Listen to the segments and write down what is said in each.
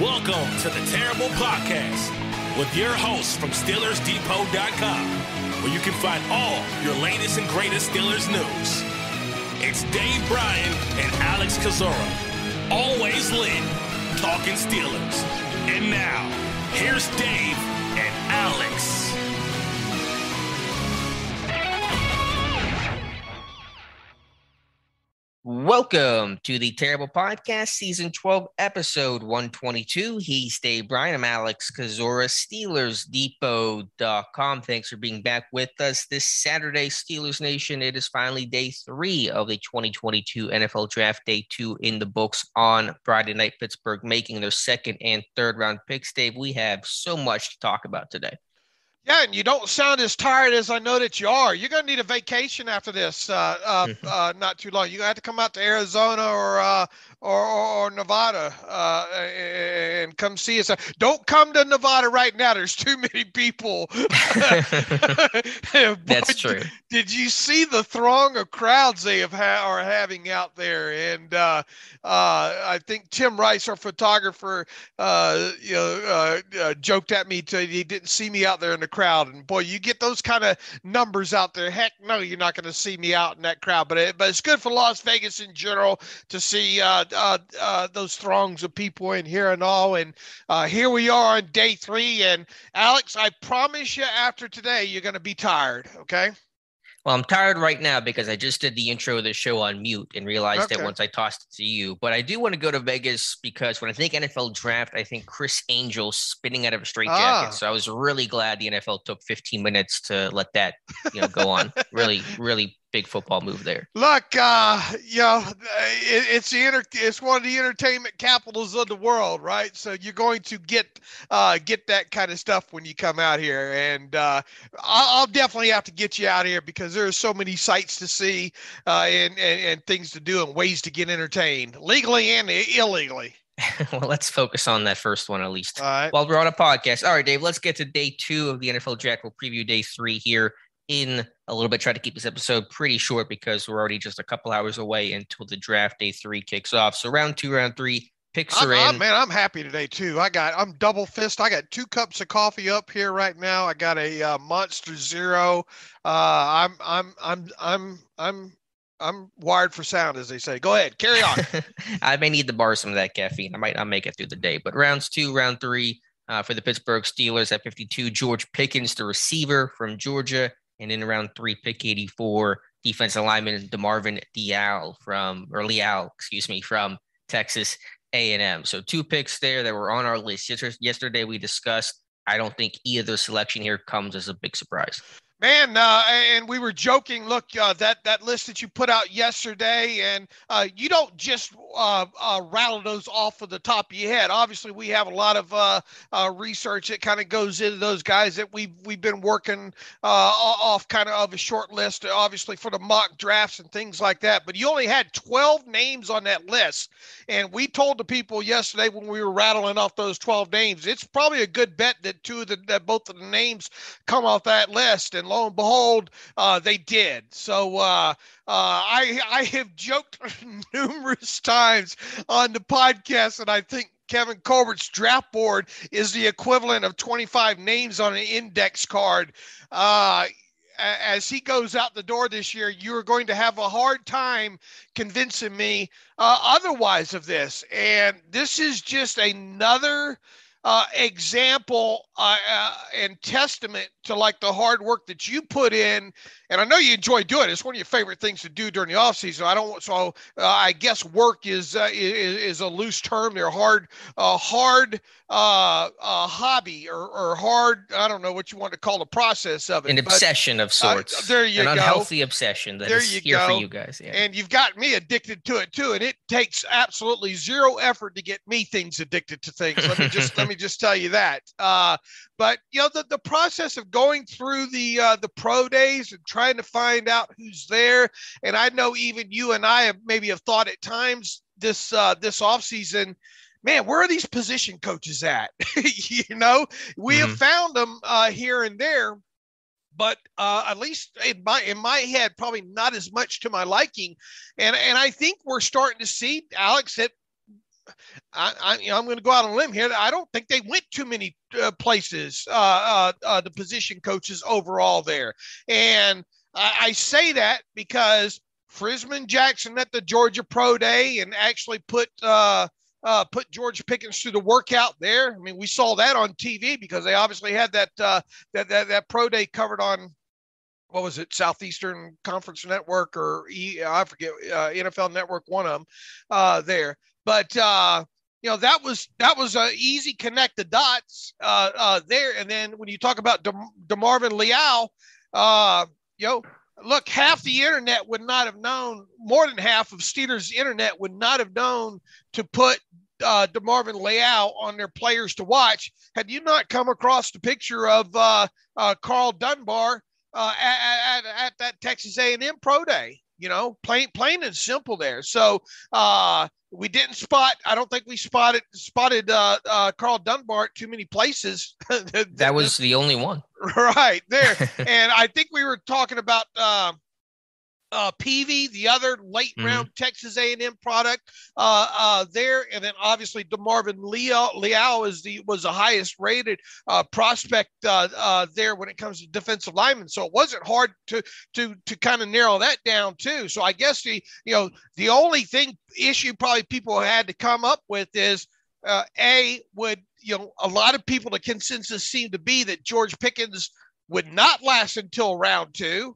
Welcome to the Terrible Podcast with your hosts from SteelersDepot.com, where you can find all your latest and greatest Steelers news. It's Dave Bryan and Alex Kozora, always lit, talking Steelers. And now, here's Dave and Alex. Welcome to the Terrible Podcast, Season 12, Episode 122. He's Dave Bryan. I'm Alex Kozora, SteelersDepot.com. Thanks for being back with us this Saturday, Steelers Nation. It is finally day 3 of the 2022 NFL Draft, day 2 in the books on Friday night. Pittsburgh making their second and third round picks. Dave, we have so much to talk about today. Yeah, and you don't sound as tired as I know that you are. You're going to need a vacation after this, not too long. You're going to have to come out to Arizona or Nevada and come see us. Don't come to Nevada right now. There's too many people. That's true. Did you see the throng of crowds they are having out there? And I think Tim Rice, our photographer, joked at me he didn't see me out there in the crowd. And boy, you get those kind of numbers out there. Heck no, you're not going to see me out in that crowd. But it's good for Las Vegas in general to see those throngs of people in here and all. And here we are on day 3. And Alex, I promise you, after today, you're going to be tired. Okay. Well, I'm tired right now because I just did the intro of the show on mute and realized that once I tossed it to you. But I do want to go to Vegas because when I think NFL draft, I think Chris Angel spinning out of a straitjacket. So I was really glad the NFL took 15 minutes to let that go on. Really, really big football move there. Look, it's one of the entertainment capitals of the world, right? So you're going to get that kind of stuff when you come out here, and I'll definitely have to get you out here because there are so many sights to see and things to do and ways to get entertained, legally and illegally. Well, let's focus on that first one at least. All right. While we're on a podcast. All right, Dave, let's get to day 2 of the NFL Draft. We'll preview day 3 here in a little bit. Try to keep this episode pretty short because we're already just a couple hours away until the draft day 3 kicks off. So round 2, round 3 picks are in. Man, I'm happy today too. I'm double fist. I got 2 cups of coffee up here right now. I got a Monster Zero. I'm wired for sound, as they say. Go ahead, carry on. I may need to borrow some of that caffeine. I might not make it through the day. But rounds 2, round 3 for the Pittsburgh Steelers at 52, George Pickens, the receiver from Georgia. And in round 3, pick 84, defensive lineman DeMarvin Leal from Texas A&M. So 2 picks there that were on our list. Yesterday we discussed. I don't think either selection here comes as a big surprise. Man, and we were joking. Look, that list that you put out yesterday, and you don't just rattle those off of the top of your head. Obviously, we have a lot of research that kind of goes into those guys that we've been working off kind of a short list, obviously for the mock drafts and things like that. But you only had 12 names on that list, and we told the people yesterday when we were rattling off those 12 names, it's probably a good bet that both of the names come off that list. And lo and behold, they did. So I have joked numerous times on the podcast, and I think Kevin Colbert's draft board is the equivalent of 25 names on an index card. As he goes out the door this year, you're going to have a hard time convincing me otherwise of this. And this is just another example and testament to like the hard work that you put in. And I know you enjoy doing it. It's one of your favorite things to do during the off season. I guess work is a loose term. They're hard hobby or hard. I don't know what you want to call the process of it. An obsession of sorts. There you go. An unhealthy obsession that is here for you guys. Yeah. And you've got me addicted to it too. And it takes absolutely zero effort to get me addicted to things. Let me just tell you that. But the process of going through the pro days and trying to find out who's there, and I know even you and I have thought at times this off season, man, where are these position coaches at? We have found them here and there, but at least in my head, probably not as much to my liking. And I think we're starting to see, Alex, that I'm going to go out on a limb here. I don't think they went too many places, the position coaches overall there. And I say that because Frisman Jackson at the Georgia Pro Day and actually put George Pickens through the workout there. I mean, we saw that on TV because they obviously had that Pro Day covered on, what was it, Southeastern Conference Network or I forget, NFL Network, one of them there. But that was a easy connect the dots there. And then when you talk about DeMarvin Leal, look, half the internet would not have known, more than half of Steelers internet would not have known to put DeMarvin Leal on their players to watch had you not come across the picture of Carl Dunbar at that Texas A&M Pro Day. Plain and simple there. So we didn't spot. I don't think we spotted Carl Dunbar at too many places. That was the only one right there. And I think we were talking about Peavy, the other late round Texas A&M product there, and then obviously DeMarvin Leal was the highest rated prospect there when it comes to defensive linemen. So it wasn't hard to kind of narrow that down too. So I guess the only issue probably people had to come up with is a lot of people, the consensus seemed to be that George Pickens would not last until round 2.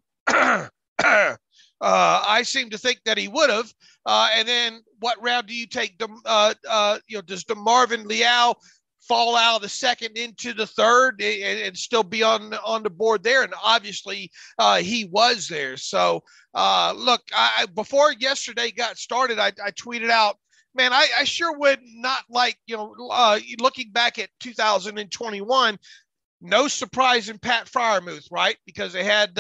I seem to think that he would have. And then what round do you take? Does DeMarvin Leal fall out of the second into the third and still be on the board there? And obviously he was there. So look, before yesterday got started, I tweeted out, man, I sure would not like, looking back at 2021, no surprise in Pat Freiermuth, right? Because they had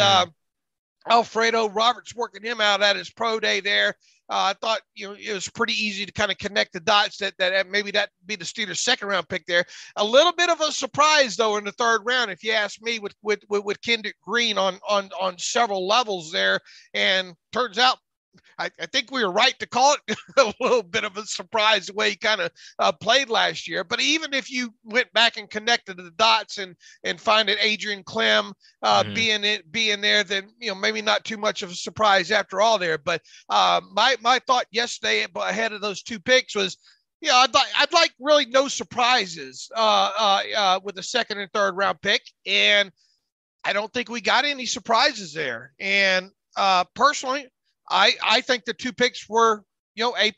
Alfredo Roberts working him out at his pro day there. I thought, it was pretty easy to kind of connect the dots that maybe that be the Steelers' second round pick there. A little bit of a surprise though in the third round, if you ask me, with Kendrick Green on several levels there. And turns out, I think we were right to call it a little bit of a surprise the way he kind of played last year. But even if you went back and connected the dots and find that Adrian Clem being there, then maybe not too much of a surprise after all there. But my thought yesterday ahead of those two picks was, I'd like really no surprises with the second and third round pick, and I don't think we got any surprises there. And personally, I think the two picks were, A+.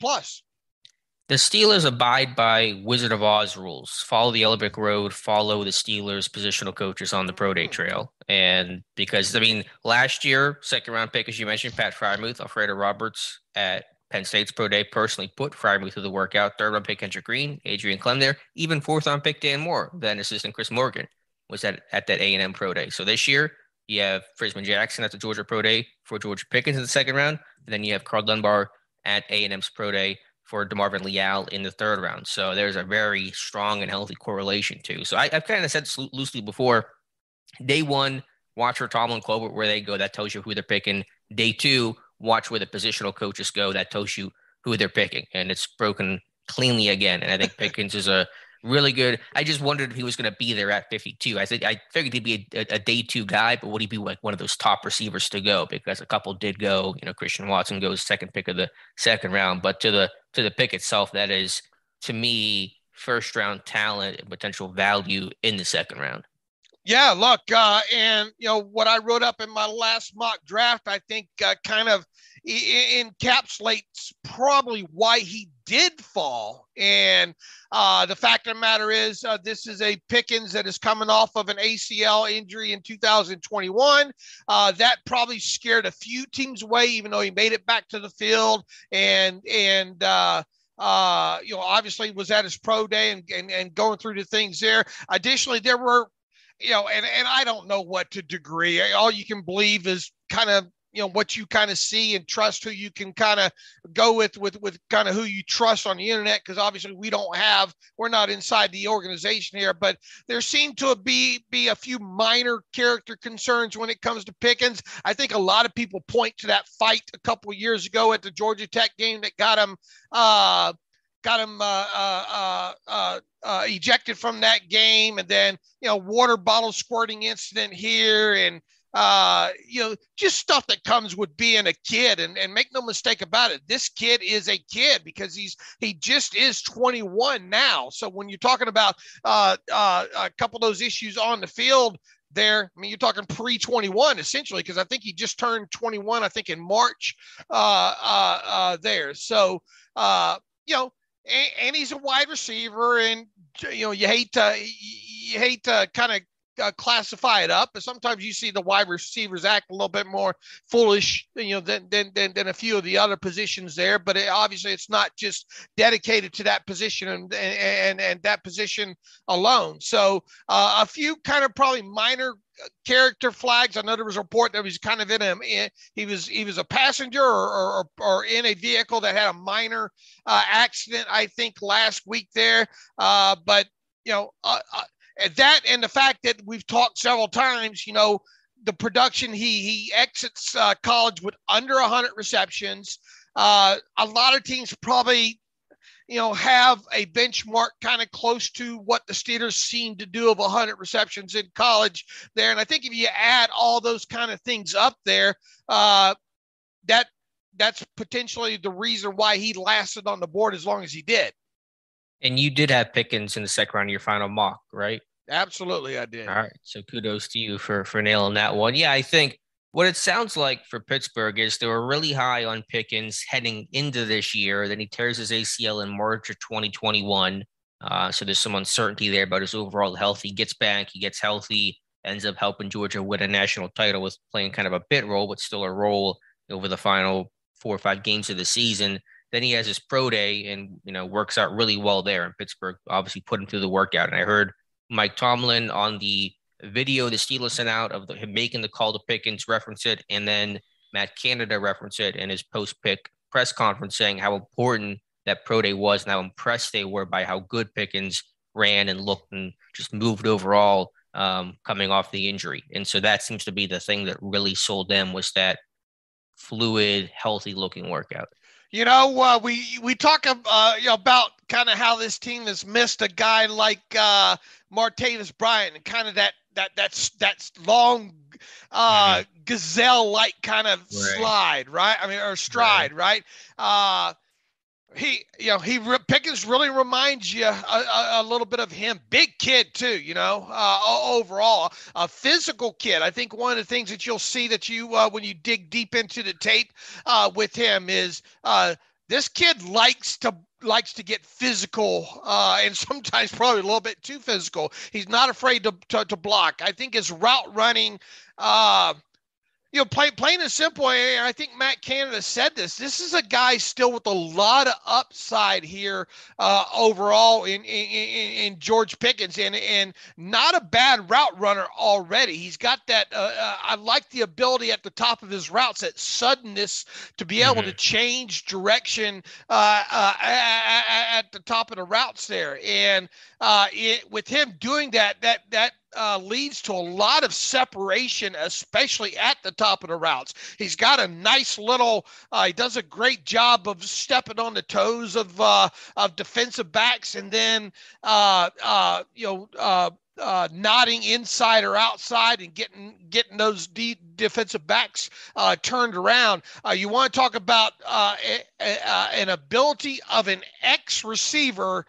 The Steelers abide by Wizard of Oz rules. Follow the yellow brick road, follow the Steelers positional coaches on the pro day trail. And because, last year, second round pick, as you mentioned, Pat Freiermuth, Alfredo Roberts at Penn State's pro day personally put Freiermuth through the workout. Third round pick, Kendrick Green, Adrian Clem there. Even fourth round pick, Dan Moore, then assistant Chris Morgan, was at that A&M pro day. So this year, you have Frisman Jackson at the Georgia Pro Day for George Pickens in the second round. And then you have Carl Dunbar at A&M's Pro Day for DeMarvin Leal in the third round. So there's a very strong and healthy correlation too. So I've kind of said loosely before, day one, watch for Tomlin Colbert where they go. That tells you who they're picking. Day two, watch where the positional coaches go. That tells you who they're picking. And it's broken cleanly again. And I think Pickens is a really good. I just wondered if he was going to be there at 52. I figured he'd be a day two guy, but would he be like one of those top receivers to go? Because a couple did go. Christian Watson goes second pick of the second round. But to the pick itself, that is, to me, first round talent and potential value in the second round. Yeah, look, and what I wrote up in my last mock draft, I think kind of encapsulates probably why he did fall. And the fact of the matter is, this is a Pickens that is coming off of an ACL injury in 2021. That probably scared a few teams away, even though he made it back to the field and obviously was at his pro day and going through the things there. Additionally, there were, and I don't know what to degree. All you can believe is kind of, what you kind of see and trust who you can kind of go with kind of who you trust on the internet. Because obviously we're not inside the organization here, but there seemed to be a few minor character concerns when it comes to Pickens. I think a lot of people point to that fight a couple of years ago at the Georgia Tech game that got him, ejected from that game, and then water bottle squirting incident here, and just stuff that comes with being a kid. And make no mistake about it, this kid is a kid because he just is 21 now. So when you're talking about a couple of those issues on the field there, I mean, you're talking pre-21 essentially, because I think he just turned 21, I think in March there. So, and he's a wide receiver, and you hate to kind of classify it up, but sometimes you see the wide receivers act a little bit more foolish, than a few of the other positions there. But obviously, it's not just dedicated to that position and that position alone. So a few kind of probably minor character flags. I know there was a report that he was kind of he was a passenger or in a vehicle that had a minor accident, I think, last week there. But that, and the fact that we've talked several times, the production, he exits college with under 100 receptions. A lot of teams probably, have a benchmark kind of close to what the Steelers seem to do of 100 receptions in college there. And I think if you add all those kind of things up there, that's potentially the reason why he lasted on the board as long as he did. And you did have Pickens in the second round of your final mock, right? Absolutely, I did. All right. So kudos to you for nailing that one. Yeah, I think what it sounds like for Pittsburgh is they were really high on Pickens heading into this year. Then he tears his ACL in March of 2021. So there's some uncertainty there about his overall health. He gets back, he gets healthy, ends up helping Georgia win a national title with playing kind of a bit role, but still a role over the final 4 or 5 games of the season. Then he has his pro day and, works out really well there. And Pittsburgh obviously put him through the workout. And I heard Mike Tomlin on the video the Steelers sent out of him making the call to Pickens reference it. And then Matt Canada referenced it in his post-pick press conference, saying how important that pro day was and how impressed they were by how good Pickens ran and looked and just moved overall coming off the injury. And so that seems to be the thing that really sold them, was that fluid, healthy looking workout. We talk about kind of how this team has missed a guy like Martavis Bryant, and kind of that's long gazelle-like kind of slide, right? I mean, or stride, right? Pickens really reminds you a little bit of him. Big kid too, overall a physical kid. I think one of the things that you'll see that when you dig deep into the tape with him is this kid likes to get physical, and sometimes probably a little bit too physical. He's not afraid to block. I think his route running, plain and simple, and I think Matt Canada said this. This is a guy still with a lot of upside here overall in George Pickens, and not a bad route runner already. He's got that. I like the ability at the top of his routes, that suddenness to be able to change direction at the top of the routes there, and with him doing that leads to a lot of separation, especially at the top of the routes. He's got a nice little, he does a great job of stepping on the toes of defensive backs, and then, nodding inside or outside and getting those defensive backs turned around. You want to talk about an ability of an ex-receiver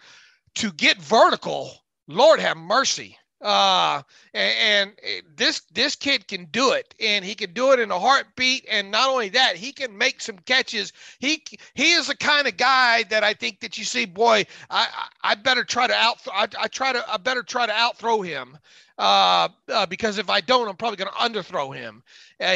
to get vertical. Lord have mercy. And this kid can do it, and he can do it in a heartbeat. And not only that, he can make some catches. He is the kind of guy that I think that you see, boy, I better try to I better try to outthrow him. Because if I don't, I'm probably going to underthrow him.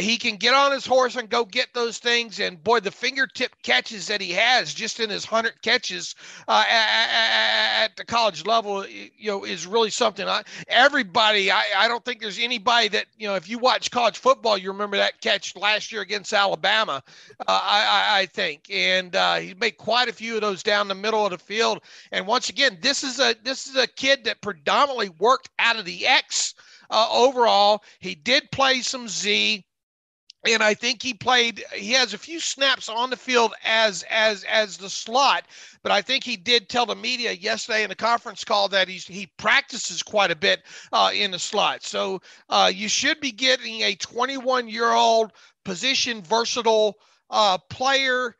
He can get on his horse and go get those things. And boy, the fingertip catches that he has just in his 100 catches at the college level, is really something. I don't think there's anybody that, if you watch college football, you remember that catch last year against Alabama, I think. And he made quite a few of those down the middle of the field. And once again, this is a kid that predominantly worked out of the X overall. He did play some Z. And I think he has a few snaps on the field as the slot, but I think he did tell the media yesterday in the conference call that he practices quite a bit in the slot. So you should be getting a 21-year-old position versatile player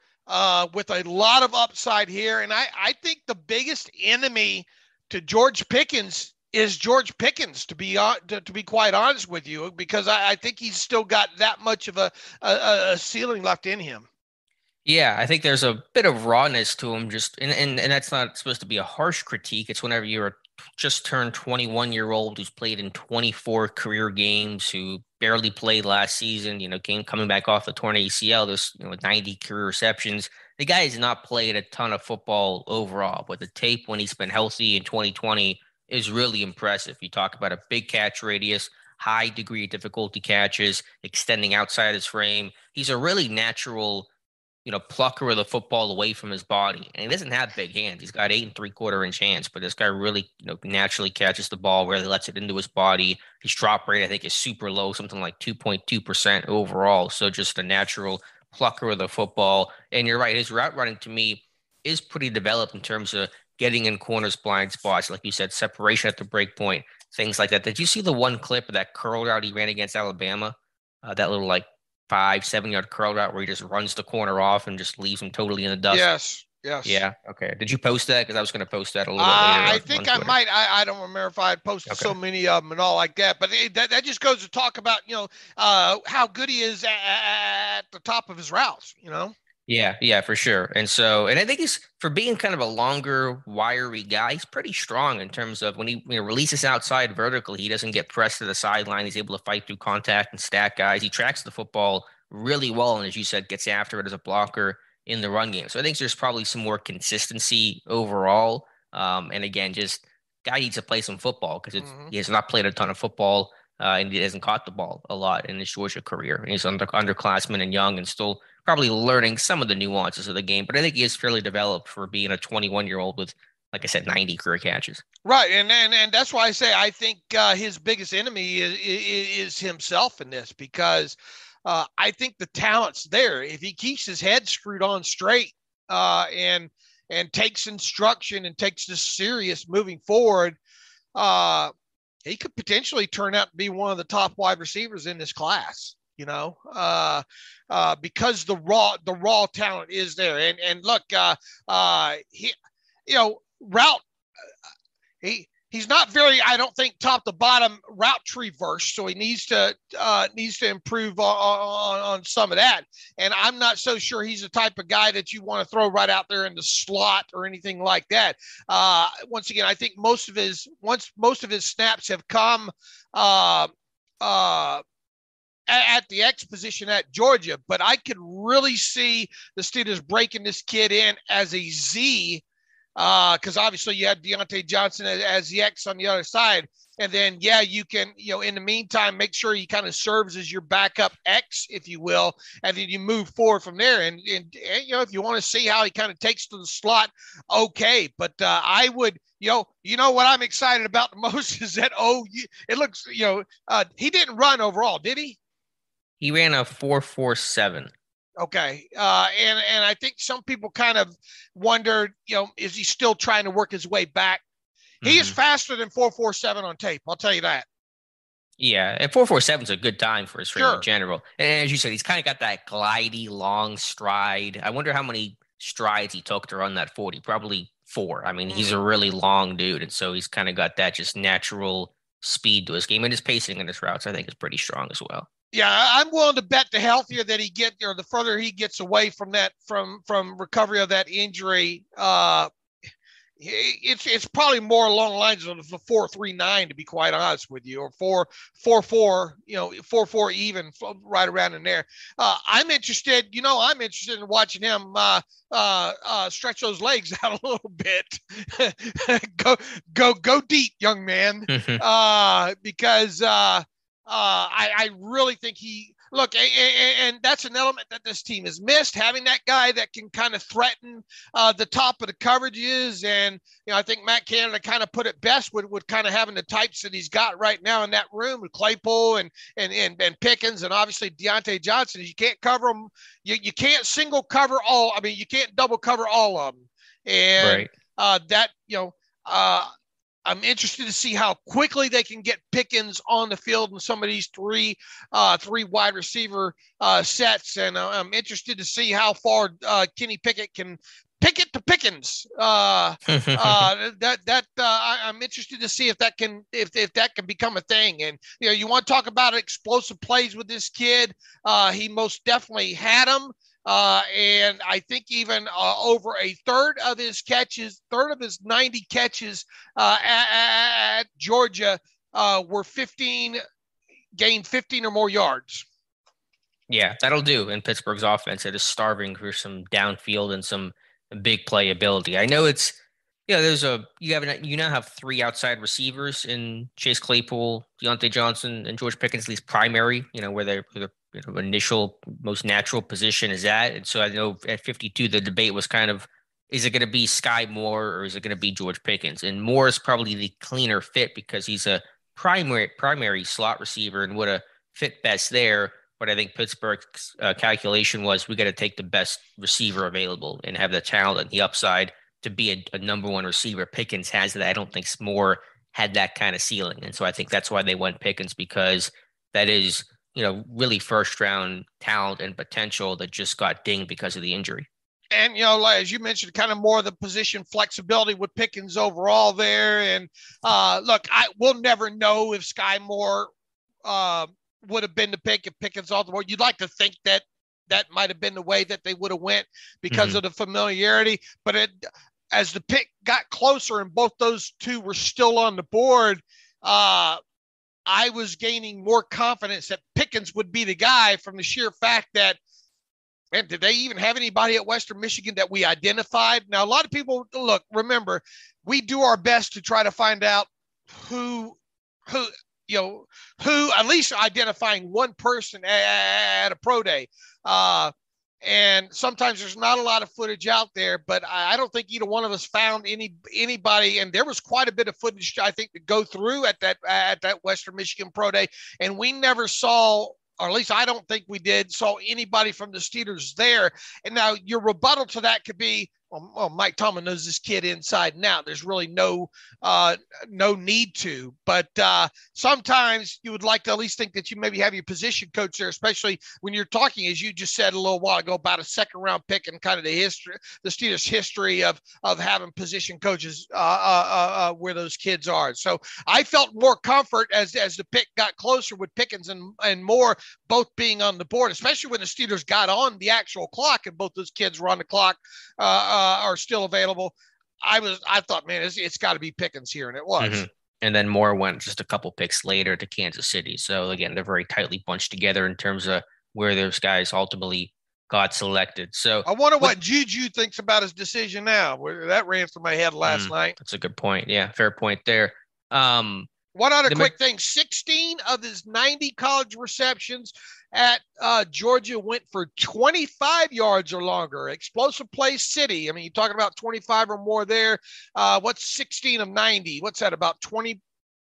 with a lot of upside here. And I think the biggest enemy to George Pickens is George Pickens, to be quite honest with you, because I think he's still got that much of a ceiling left in him. Yeah, I think there's a bit of rawness to him, and that's not supposed to be a harsh critique. It's whenever you're a just turned 21-year-old who's played in 24 career games, who barely played last season, coming back off the torn ACL, there's 90 career receptions. The guy has not played a ton of football overall, but the tape when he's been healthy in 2020 is really impressive. You talk about a big catch radius, high degree of difficulty catches, extending outside his frame. He's a really natural, plucker of the football away from his body. And he doesn't have big hands. He's got 8 3/4-inch hands, but this guy really, naturally catches the ball, really lets it into his body. His drop rate, I think, is super low, something like 2.2% overall. So just a natural plucker of the football. And you're right, his route running to me is pretty developed in terms of getting in corners, blind spots, like you said, separation at the break point, things like that. Did you see the one clip of that curl route he ran against Alabama? That little 5-7 yard curl route where he just runs the corner off and just leaves him totally in the dust. Yes. Yeah. Okay. Did you post that? Because I was going to post that a little bit later. I think I might. I don't remember if I had posted so many of them and all like that. But that just goes to talk about how good he is at the top of his routes. Yeah, for sure. And I think he's, for being kind of a longer, wiry guy, he's pretty strong in terms of when he releases outside vertically, he doesn't get pressed to the sideline. He's able to fight through contact and stack guys. He tracks the football really well, and as you said, gets after it as a blocker in the run game. So I think there's probably some more consistency overall. And again, just guy needs to play some football because he has not played a ton of football, and he hasn't caught the ball a lot in his Georgia career. And he's underclassman and young and still probably learning some of the nuances of the game, but I think he is fairly developed for being a 21-year-old with, like I said, 90 career catches. Right, and that's why I say I think his biggest enemy is himself in this, because I think the talent's there. If he keeps his head screwed on straight and takes instruction and takes this serious moving forward, he could potentially turn out to be one of the top wide receivers in this class. Because the raw talent is there. And look, route, he's not very, I don't think, top to bottom route tree verse. So he needs to improve on some of that. And I'm not so sure he's the type of guy that you want to throw right out there in the slot or anything like that. Once again, I think most of his snaps have come, at the X position at Georgia, but I could really see the Steelers breaking this kid in as a Z, because obviously you have Deontay Johnson as the X on the other side. And then, you can, in the meantime, make sure he kind of serves as your backup X, if you will, and then you move forward from there. And if you want to see how he kind of takes to the slot, okay. But I would, what I'm excited about the most is that, it looks, he didn't run overall, did he? He ran a 4.47. Okay. And I think some people kind of wondered, is he still trying to work his way back? He is faster than 4.47 on tape. I'll tell you that. Yeah. And 4.47 is a good time for his frame in general. And as you said, he's kind of got that glidey, long stride. I wonder how many strides he took to run that 40. Probably 4. I mean, he's a really long dude. And so he's kind of got that just natural speed to his game, and his pacing and his routes, I think, is pretty strong as well. Yeah, I'm willing to bet the healthier that he gets, or the further he gets away from that, from recovery of that injury, it's probably more along the lines of the 4.39, to be quite honest with you, or 4.44, 4.4 even, right around in there. I'm interested in watching him stretch those legs out a little bit. go deep, young man, because I really think look, and that's an element that this team has missed, having that guy that can kind of threaten the top of the coverages. And, I think Matt Canada kind of put it best with kind of having the types that he's got right now in that room with Claypool and Pickens and obviously Deontay Johnson. You can't cover them. You can't single cover all. I mean, you can't double cover all of them. And I'm interested to see how quickly they can get Pickens on the field in some of these three wide receiver sets, and I'm interested to see how far Kenny Pickett can pick it to Pickens. I'm interested to see if that can become a thing. And you want to talk about explosive plays with this kid? He most definitely had them. And I think even over a third of his 90 catches at Georgia were gained 15 or more yards. Yeah, that'll do in Pittsburgh's offense. It is starving for some downfield and some big play ability. I know it's, you now have three outside receivers in Chase Claypool, Deontay Johnson, and George Pickens, at least primary, where their initial most natural position is at. And so I know at 52, the debate was kind of, is it going to be Sky Moore or is it going to be George Pickens? And Moore is probably the cleaner fit because he's a primary slot receiver and would have fit best there. But I think Pittsburgh's calculation was we got to take the best receiver available and have the talent and the upside to be a number one receiver. Pickens has that. I don't think Moore had that kind of ceiling. And so I think that's why they went Pickens, because that is, really first round talent and potential that just got dinged because of the injury. And, as you mentioned, kind of more of the position flexibility with Pickens overall there. And look, we'll never know if Sky Moore would have been the pick if Pickens off the board. You'd like to think that might have been the way that they would have went because of the familiarity. But as the pick got closer and both those two were still on the board, I was gaining more confidence that Pickens would be the guy from the sheer fact that, man, did they even have anybody at Western Michigan that we identified? Now, a lot of people, remember, we do our best to try to find out who at least identifying one person at a pro day. And sometimes there's not a lot of footage out there, but I don't think either one of us found anybody. And there was quite a bit of footage, I think, to go through at that Western Michigan pro day. And we never saw, or at least I don't think we saw anybody from the Steelers there. And now your rebuttal to that could be, well, Mike Tomlin knows this kid inside and out. There's really no need to. But sometimes you would like to at least think that you maybe have your position coach there, especially when you're talking, as you just said a little while ago, about a second round pick and kind of the Steelers' history of having position coaches where those kids are. So I felt more comfort as the pick got closer with Pickens and Moore both being on the board, especially when the Steelers got on the actual clock and both those kids were on the clock. Are still available. I thought, man, it's got to be Pickens here, and it was. Mm-hmm. And then Moore went just a couple picks later to Kansas City. So again, they're very tightly bunched together in terms of where those guys ultimately got selected. So I wonder what Juju thinks about his decision now. That ran through my head last night. That's a good point. Yeah, fair point there. One other quick thing: 16 of his 90 college receptions at Georgia went for 25 yards or longer. Explosive play city. I mean, you're talking about 25 or more there. What's 16 of 90? What's that, about 20?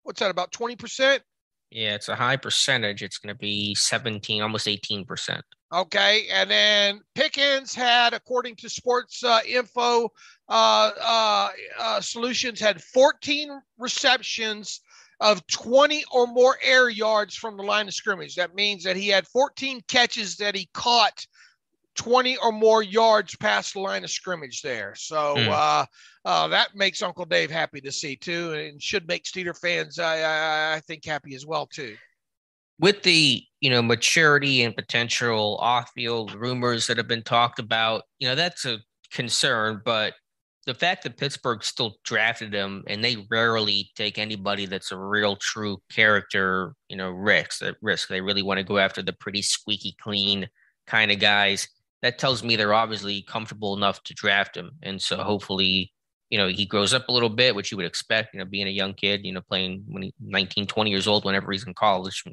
What's that, about 20%? Yeah, it's a high percentage. It's going to be 17, almost 18%. Okay, and then Pickens had, according to Sports Info Solutions, had 14 receptions of 20 or more air yards from the line of scrimmage. That means that he had 14 catches that he caught 20 or more yards past the line of scrimmage there. So that makes Uncle Dave happy to see too, and should make Steeler fans, I think, happy as well too. With the, maturity and potential off-field rumors that have been talked about, that's a concern, but the fact that Pittsburgh still drafted him, and they rarely take anybody that's a real true character, risk. They really want to go after the pretty squeaky clean kind of guys. That tells me they're obviously comfortable enough to draft him. And so hopefully, he grows up a little bit, which you would expect, being a young kid, playing when he's 19, 20 years old, whenever he's in college,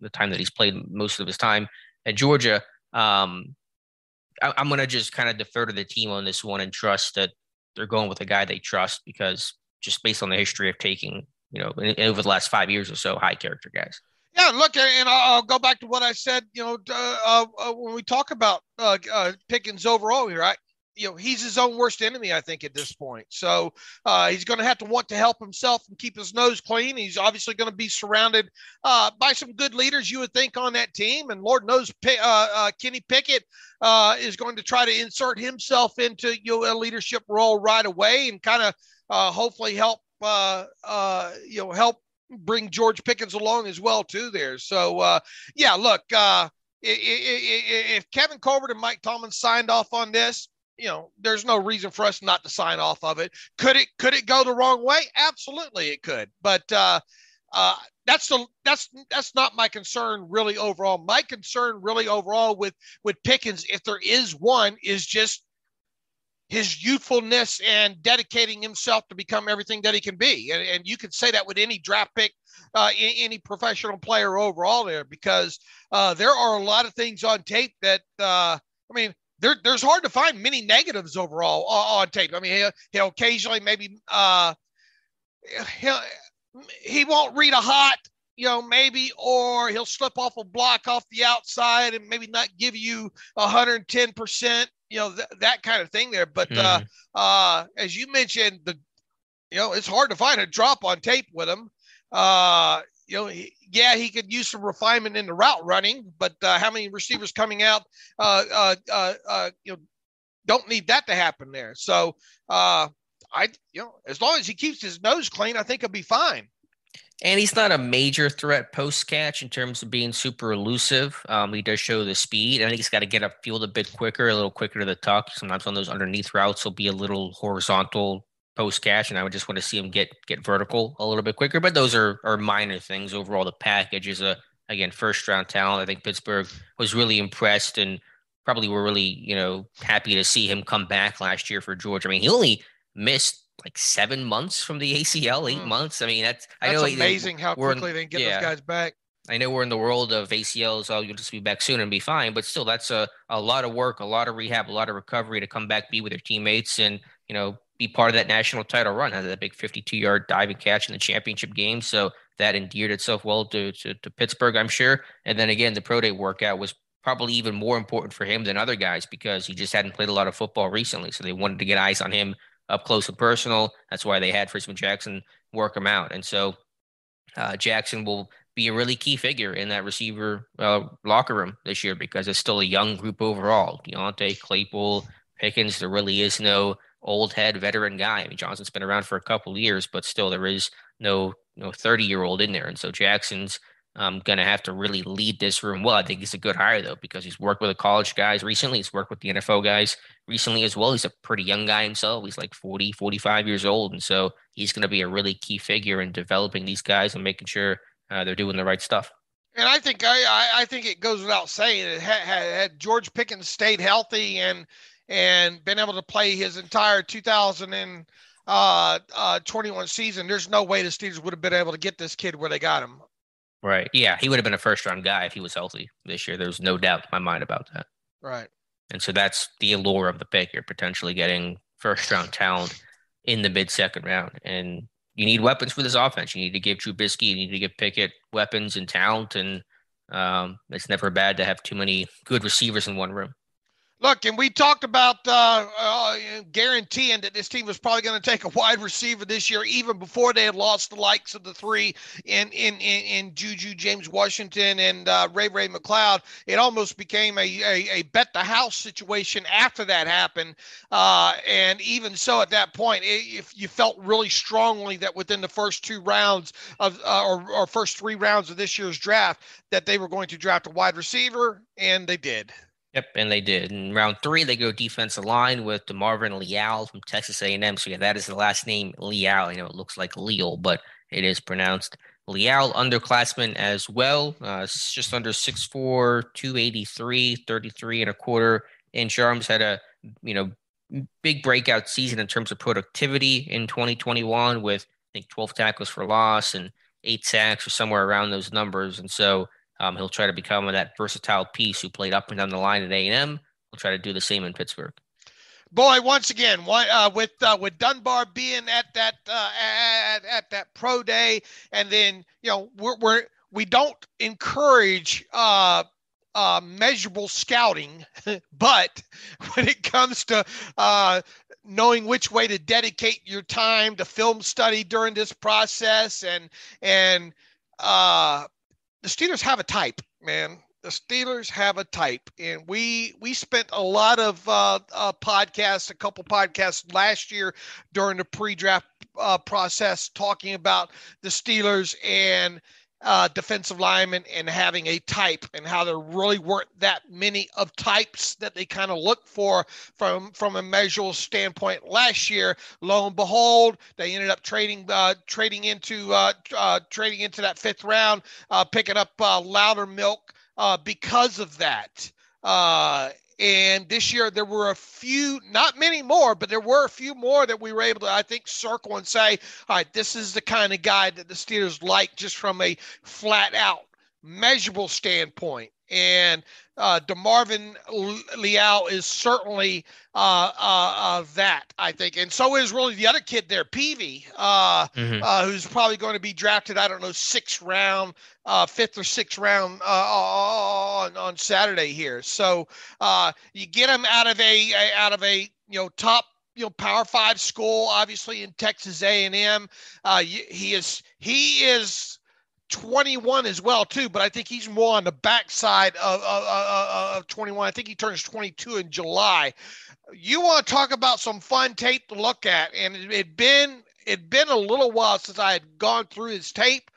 the time that he's played most of his time at Georgia. I'm going to just kind of defer to the team on this one and trust that they're going with a guy they trust, because just based on the history of taking, over the last 5 years or so, high character guys. Yeah, look, and I'll go back to what I said, when we talk about Pickens overall here, he's his own worst enemy, I think, at this point. So he's going to have to want to help himself and keep his nose clean. He's obviously going to be surrounded by some good leaders, you would think, on that team. And Lord knows Kenny Pickett is going to try to insert himself into a leadership role right away and kind of hopefully help bring George Pickens along as well too there. So look, if Kevin Colbert and Mike Tomlin signed off on this, there's no reason for us not to sign off of it. Could it go the wrong way? Absolutely it could. But that's not my concern really overall. My concern really overall with Pickens, if there is one, is just his youthfulness and dedicating himself to become everything that he can be. And you could say that with any draft pick, any professional player overall there, because there are a lot of things on tape that, there's hard to find many negatives overall on tape. I mean, he'll occasionally maybe he won't read a hot, maybe, or he'll slip off a block off the outside and maybe not give you 110%. That kind of thing there. But as you mentioned, it's hard to find a drop on tape with him. He could use some refinement in the route running, but how many receivers coming out, don't need that to happen there. So as long as he keeps his nose clean, I think he'll be fine. And he's not a major threat post-catch in terms of being super elusive. He does show the speed. I think he's got to get upfield a bit quicker, a little quicker to the tuck. Sometimes on those underneath routes, he'll be a little horizontal post-catch, and I would just want to see him get vertical a little bit quicker. But those are minor things. Overall, the package is again, first-round talent. I think Pittsburgh was really impressed and probably were really, happy to see him come back last year for Georgia. I mean, he only missed like 7 months from the ACL, 8 months. I mean, that's amazing how quickly they can get those guys back. I know we're in the world of ACLs. Oh, you'll just be back soon and be fine. But still, that's a lot of work, a lot of rehab, a lot of recovery to come back, be with your teammates, and, be part of that national title run. Had that big 52-yard diving catch in the championship game. So that endeared itself well to Pittsburgh, I'm sure. And then again, the pro day workout was probably even more important for him than other guys because he just hadn't played a lot of football recently. So they wanted to get eyes on him up close and personal. That's why they had Frisman Jackson work him out. And so Jackson will be a really key figure in that receiver locker room this year because it's still a young group overall. Deontay, Claypool, Pickens, there really is no old head veteran guy. I mean, Johnson's been around for a couple of years, but still there is no 30-year-old in there. And so Jackson's going to have to really lead this room well. I think he's a good hire, though, because he's worked with the college guys recently. He's worked with the NFL guys recently as well. He's a pretty young guy himself. He's like 40, 45 years old. And so he's going to be a really key figure in developing these guys and making sure they're doing the right stuff. And I think it goes without saying that had George Pickens stayed healthy and been able to play his entire 2021 season, there's no way the Steelers would have been able to get this kid where they got him. Right. Yeah, he would have been a first-round guy if he was healthy this year. There's no doubt in my mind about that. Right. And so that's the allure of the pick. You're potentially getting first-round talent in the mid-second round. And you need weapons for this offense. You need to give Trubisky, you need to give Pickett weapons and talent. And it's never bad to have too many good receivers in one room. Look, and we talked about guaranteeing that this team was probably going to take a wide receiver this year, even before they had lost the likes of the three in Juju, James Washington, and Ray McLeod. It almost became a bet the house situation after that happened. And even so, at that point, if you felt really strongly that within the first 2 rounds of or first 3 rounds of this year's draft that they were going to draft a wide receiver, and they did. Yep, and they did. In round 3, they go defensive line with DeMarvin Leal from Texas A&M. So, yeah, that is the last name, Leal. I know it looks like Leal, but it is pronounced Leal. Underclassman as well. Just under 6'4", 283, 33 and a quarter inch arms. Had a, big breakout season in terms of productivity in 2021 with, I think, 12 tackles for loss and 8 sacks or somewhere around those numbers. And so, He'll try to become that versatile piece who played up and down the line at A&M. He'll try to do the same in Pittsburgh. Boy, once again, with Dunbar being at that pro day, and then we don't encourage measurable scouting, but when it comes to knowing which way to dedicate your time to film study during this process, and the Steelers have a type, man. The Steelers have a type, and we spent a lot of podcasts, a couple podcasts last year during the pre-draft process talking about the Steelers and defensive linemen and having a type, and how there really weren't that many of types that they kind of look for from a measurable standpoint. Last year, lo and behold, they ended up trading into that fifth round, picking up Loudermilk. Because of that. And this year there were a few, not many more, but there were a few more that we were able to, I think, circle and say, all right, this is the kind of guy that the Steelers like just from a flat out measurable standpoint. And DeMarvin Leal is certainly that, I think. And so is really the other kid there, Peavy, who's probably going to be drafted, I don't know, fifth or sixth round on Saturday here. So you get him out of a top Power 5 school, obviously in Texas A&M. He is 21 as well too, but I think he's more on the backside of 21. I think he turns 22 in July. You want to talk about some fun tape to look at, and it'd been a little while since I had gone through his tape.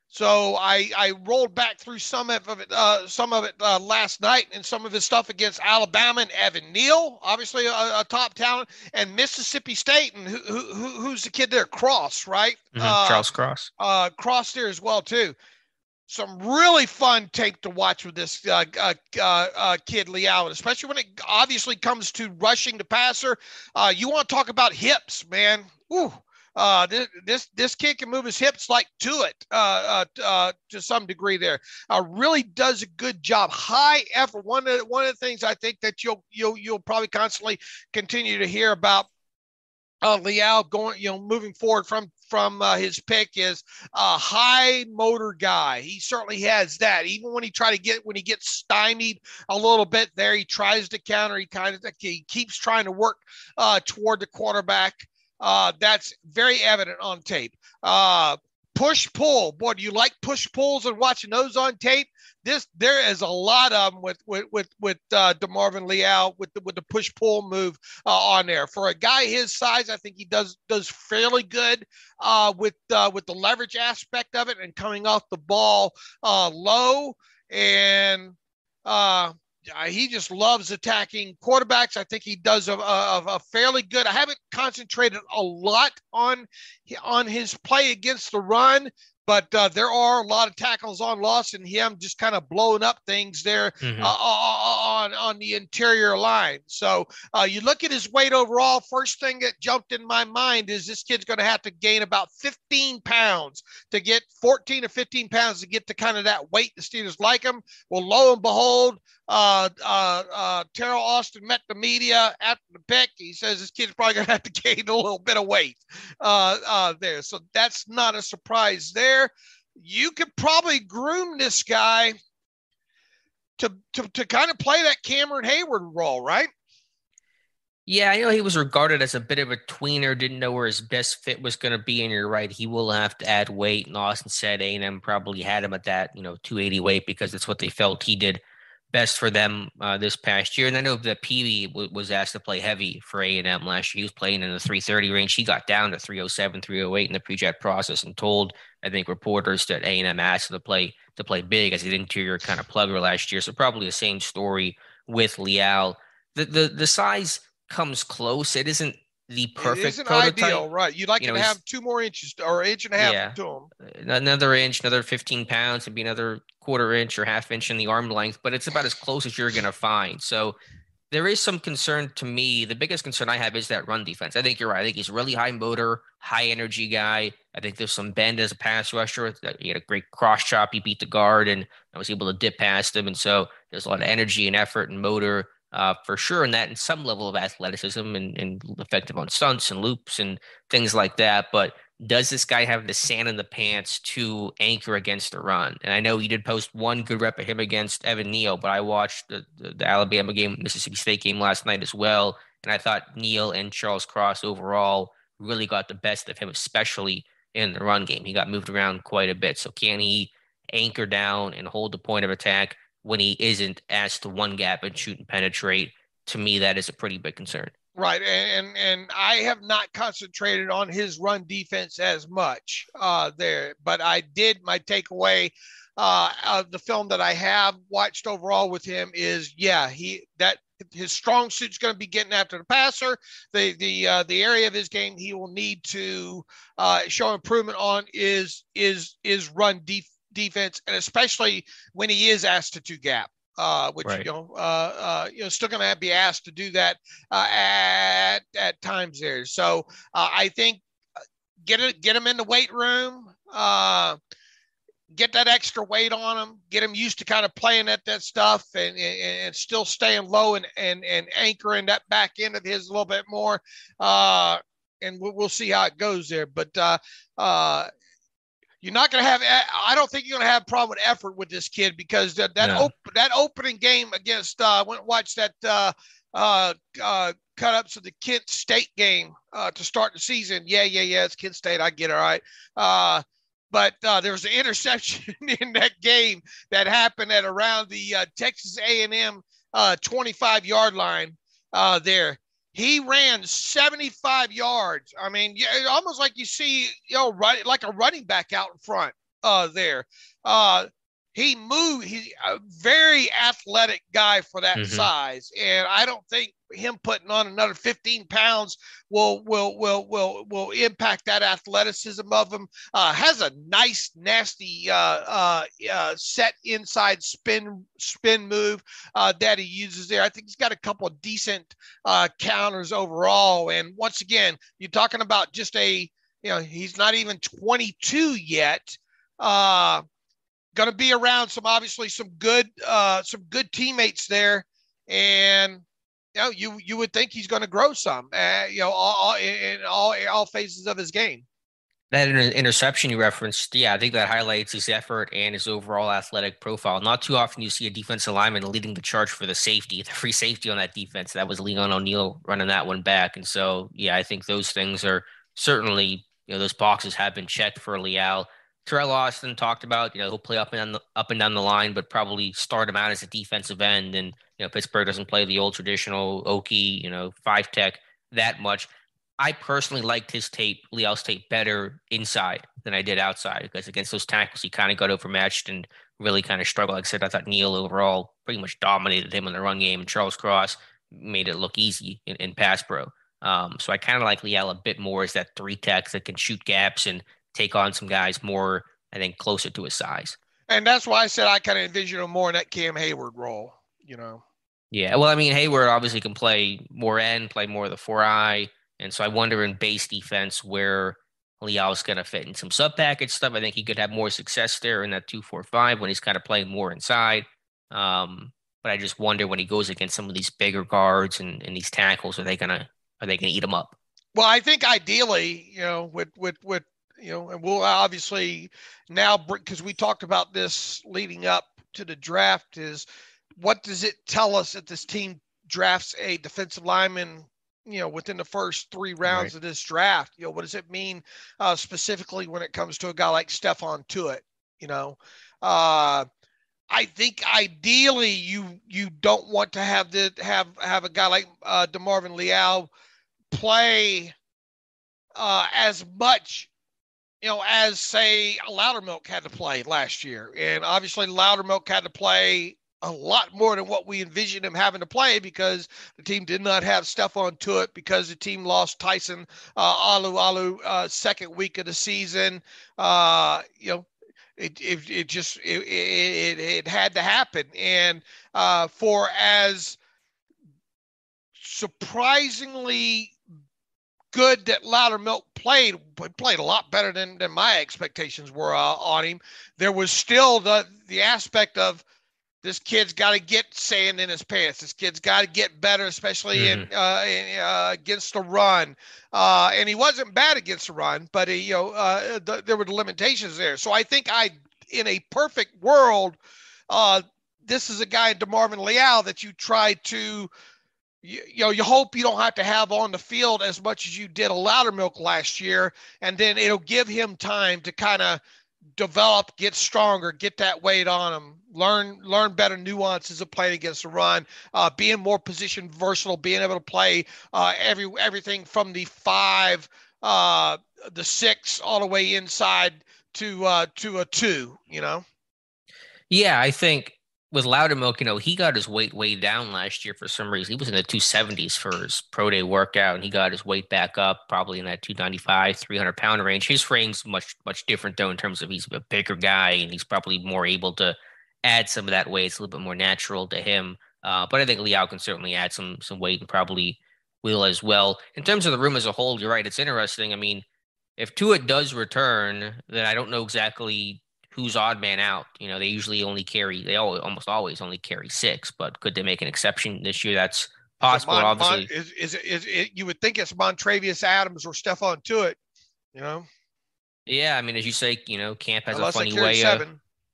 So I rolled back through some of it last night, and some of his stuff against Alabama and Evan Neal, obviously a top talent, and Mississippi State, and who's the kid there? Cross, right? Charles Cross. Cross there as well too. Some really fun tape to watch with this kid Leal, especially when it obviously comes to rushing the passer. You want to talk about hips, man? Ooh. This kid can move his hips like to it to some degree there. Really does a good job. High effort. One of the things I think that you'll probably constantly continue to hear about Leal going, moving forward from his pick is a high motor guy. He certainly has that. Even when he gets stymied a little bit there, he tries to counter. He keeps trying to work toward the quarterback. That's very evident on tape. Push pull, boy, do you like push pulls and watching those on tape? There is a lot of them with DeMarvin Leal with the push pull move on there. For a guy his size, I think he does fairly good with the leverage aspect of it and coming off the ball low, and he just loves attacking quarterbacks. I think he does a fairly good. I haven't concentrated a lot on his play against the run, but there are a lot of tackles on loss and him just kind of blowing up things there on the interior line. So you look at his weight overall, first thing that jumped in my mind is this kid's going to have to gain about 15 pounds to get 14 or 15 pounds to get to kind of that weight the Steelers like him. Well, lo and behold, Terrell Austin met the media after the pick. He says this kid's probably going to have to gain a little bit of weight there. So that's not a surprise there. You could probably groom this guy to kind of play that Cameron Hayward role, right? Yeah, he was regarded as a bit of a tweener, didn't know where his best fit was going to be, and you're right, he will have to add weight, and Austin said A&M probably had him at that 280 weight because that's what they felt he did best for them this past year. And I know that Peavy was asked to play heavy for A&M last year. He was playing in the 330 range. He got down to 307, 308 in the pre-draft process and told, I think, reporters that A&M asked him to play big as an interior kind of plugger last year. So probably the same story with Leal. The size comes close. It isn't the perfect it isn't prototype. Ideal, right? You'd like to have 2 more inches or inch and a half to him. Another inch, another 15 pounds, and be another quarter inch or half inch in the arm length, but it's about as close as you're going to find. So There is some concern to me. The biggest concern I have is that run defense. I think you're right. I think he's a really high motor, high energy guy. I think there's some bend as a pass rusher. He had a great cross chop. He beat the guard, and I was able to dip past him. And so there's a lot of energy and effort and motor for sure. And that and some level of athleticism and effective on stunts and loops and things like that. But does this guy have the sand in the pants to anchor against the run? And I know you did post one good rep of him against Evan Neal, but I watched the Alabama game, Mississippi State game last night as well. And I thought Neal and Charles Cross overall really got the best of him, especially in the run game. He got moved around quite a bit. So can he anchor down and hold the point of attack when he isn't asked to one gap and shoot and penetrate? To me, that is a pretty big concern. Right, and I have not concentrated on his run defense as much there, but I did. My takeaway of the film that I have watched overall with him is, his strong suit's going to be getting after the passer. The area of his game he will need to show improvement on is run defense, and especially when he is asked to two gap. Which right. Still going to be asked to do that at times there. So I think get him in the weight room, get that extra weight on him, get him used to kind of playing at that stuff, and still staying low and anchoring that back end of his a little bit more. And we'll see how it goes there, but. You're not going to have. I don't think you're going to have a problem with effort with this kid because that opening game against. I went and watched that cut-ups of the Kent State game to start the season. Yeah. It's Kent State. I get it. All right. But there was an interception in that game that happened at around the Texas A&M 25-yard line there. He ran 75 yards. I mean, almost like you see, like a running back out in front there. He moved. He's a very athletic guy for that size. And I don't think him putting on another 15 pounds will impact that athleticism of him. Has a nice, nasty set inside spin move that he uses there. I think he's got a couple of decent counters overall. And once again, you're talking about just he's not even 22 yet. Going to be around some good teammates there, and you would think he's going to grow some, in all phases of his game. That interception you referenced, I think that highlights his effort and his overall athletic profile. Not too often you see a defensive lineman leading the charge for the free safety on that defense. That was Leon O'Neal running that one back, and so I think those things are certainly those boxes have been checked for Leal. Terrell Austin talked about, he'll play up and down the line, but probably start him out as a defensive end. And, Pittsburgh doesn't play the old traditional Okie, 5-tech that much. I personally liked Leal's tape better inside than I did outside because against those tackles, he kind of got overmatched and really kind of struggled. Like I said, I thought Neal overall pretty much dominated him in the run game, and Charles Cross made it look easy in pass pro. So I kind of like Leal a bit more as that 3-tech that can shoot gaps and take on some guys more, I think, closer to his size. And that's why I said I kind of envision him more in that Cam Hayward role, Yeah, well, I mean, Hayward obviously can play more end, play more of the 4-eye. And so I wonder in base defense where Leal's going to fit in some sub-package stuff. I think he could have more success there in that 2-4-5 when he's kind of playing more inside. But I just wonder when he goes against some of these bigger guards and these tackles, are they gonna eat him up? Well, I think ideally, with and we'll obviously now, because we talked about this leading up to the draft, is what does it tell us that this team drafts a defensive lineman, within the first 3 rounds of this draft? What does it mean specifically when it comes to a guy like Stephon Tuitt? I think ideally you don't want to have a guy like DeMarvin Leal play as much as, say, Loudermilk had to play last year. And obviously Loudermilk had to play a lot more than what we envisioned him having to play because the team did not have Stephon Tuitt because the team lost Tyson Alu second week of the season. It had to happen. And for as surprisingly good that Loudermilk played a lot better than my expectations were on him. There was still the aspect of this kid's got to get sand in his pants. This kid's got to get better, especially in against the run. And he wasn't bad against the run, but there were the limitations there. So I think in a perfect world, this is a guy, DeMarvin Leal, that you try to. You hope you don't have to have on the field as much as you did a Loudermilk last year, and then it'll give him time to kind of develop, get stronger, get that weight on him, learn better nuances of playing against the run, being more position versatile, being able to play everything from the 5, the 6, all the way inside to a 2. Yeah, I think with Loudermilk, he got his weight way down last year for some reason. He was in the 270s for his pro day workout, and he got his weight back up probably in that 295, 300-pound range. His frame's much, much different, though, in terms of he's a bigger guy, and he's probably more able to add some of that weight. It's a little bit more natural to him. But I think Leal can certainly add some weight and probably will as well. In terms of the room as a whole, you're right. It's interesting. I mean, if Tua does return, then I don't know exactly who's odd man out. They usually almost always only carry 6, but could they make an exception this year? That's possible, obviously. Is it you would think it's Montravius Adams or Stephon Tuitt, Yeah, I mean, as you say, camp has a funny way of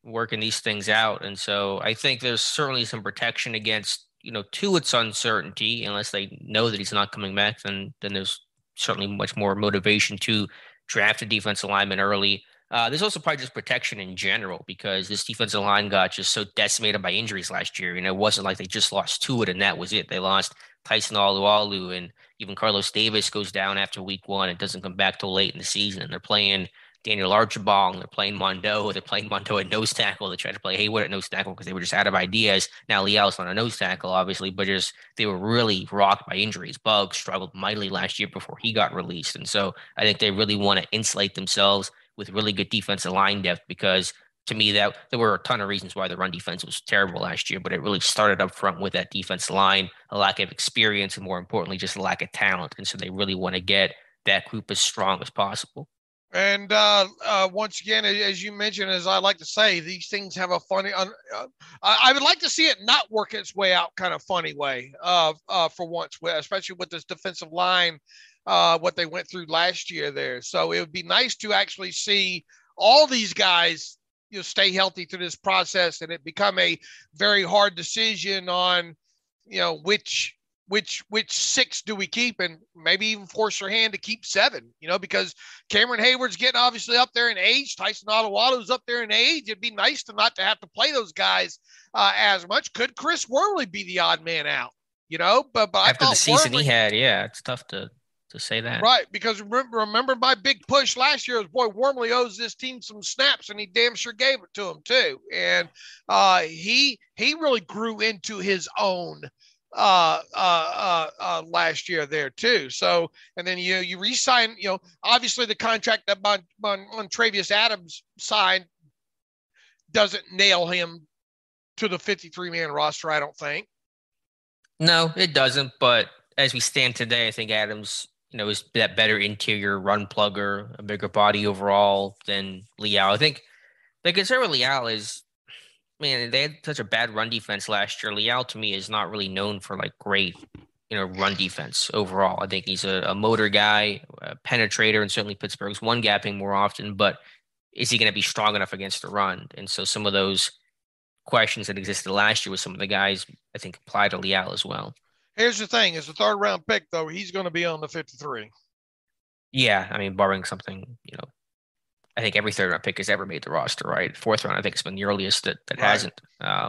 working these things out. And so I think there's certainly some protection against, Tuitt's uncertainty, unless they know that he's not coming back, then there's certainly much more motivation to draft a defensive lineman early. There's also probably just protection in general because this defensive line got just so decimated by injuries last year. It wasn't like they just lost Tuitt and that was it. They lost Tyson Alualu, and even Carlos Davis goes down after week 1. It doesn't come back till late in the season. And they're playing Daniel Archibald, and they're playing Mondo. They're playing Mondo at nose tackle. They tried to play Hayward at nose tackle because they were just out of ideas. Now Leal's not a nose tackle, obviously, but they were really rocked by injuries. Buggs struggled mightily last year before he got released. And so I think they really want to insulate themselves with really good defensive line depth because to me that there were a ton of reasons why the run defense was terrible last year, but it really started up front with that defensive line, a lack of experience, and more importantly, just a lack of talent. And so they really want to get that group as strong as possible. And once again, as you mentioned, as I like to say, these things have a funny. I would like to see it not work its way out, kind of funny way. For once, especially with this defensive line, what they went through last year there. So it would be nice to actually see all these guys, stay healthy through this process, and it become a very hard decision on, which 6 do we keep, and maybe even force your hand to keep 7, because Cameron Hayward's getting obviously up there in age. Tyson Alualu's up there in age. It'd be nice not to have to play those guys as much. Could Chris Wormley be the odd man out? But after the season he had, it's tough to say that. Right, because remember my big push last year was, boy, Wormley owes this team some snaps, and he damn sure gave it to him too. And he really grew into his own last year there too. So, and then you re-sign, obviously the contract that Montravius Adams signed doesn't nail him to the 53-man roster, I don't think. No, it doesn't. But as we stand today, I think Adams, is that better interior run plugger, a bigger body overall than Leal. I think the concern with Leal is, man, they had such a bad run defense last year. Leal, to me, is not really known for great, run defense overall. I think he's a motor guy, a penetrator, and certainly Pittsburgh's one-gapping more often. But is he going to be strong enough against the run? And so some of those questions that existed last year with some of the guys, I think, apply to Leal as well. Here's the thing: as a 3rd-round pick, though, he's going to be on the 53. Yeah, I mean, barring something, I think every 3rd-round pick has ever made the roster, right? 4th round, I think, has been the earliest that right. Hasn't,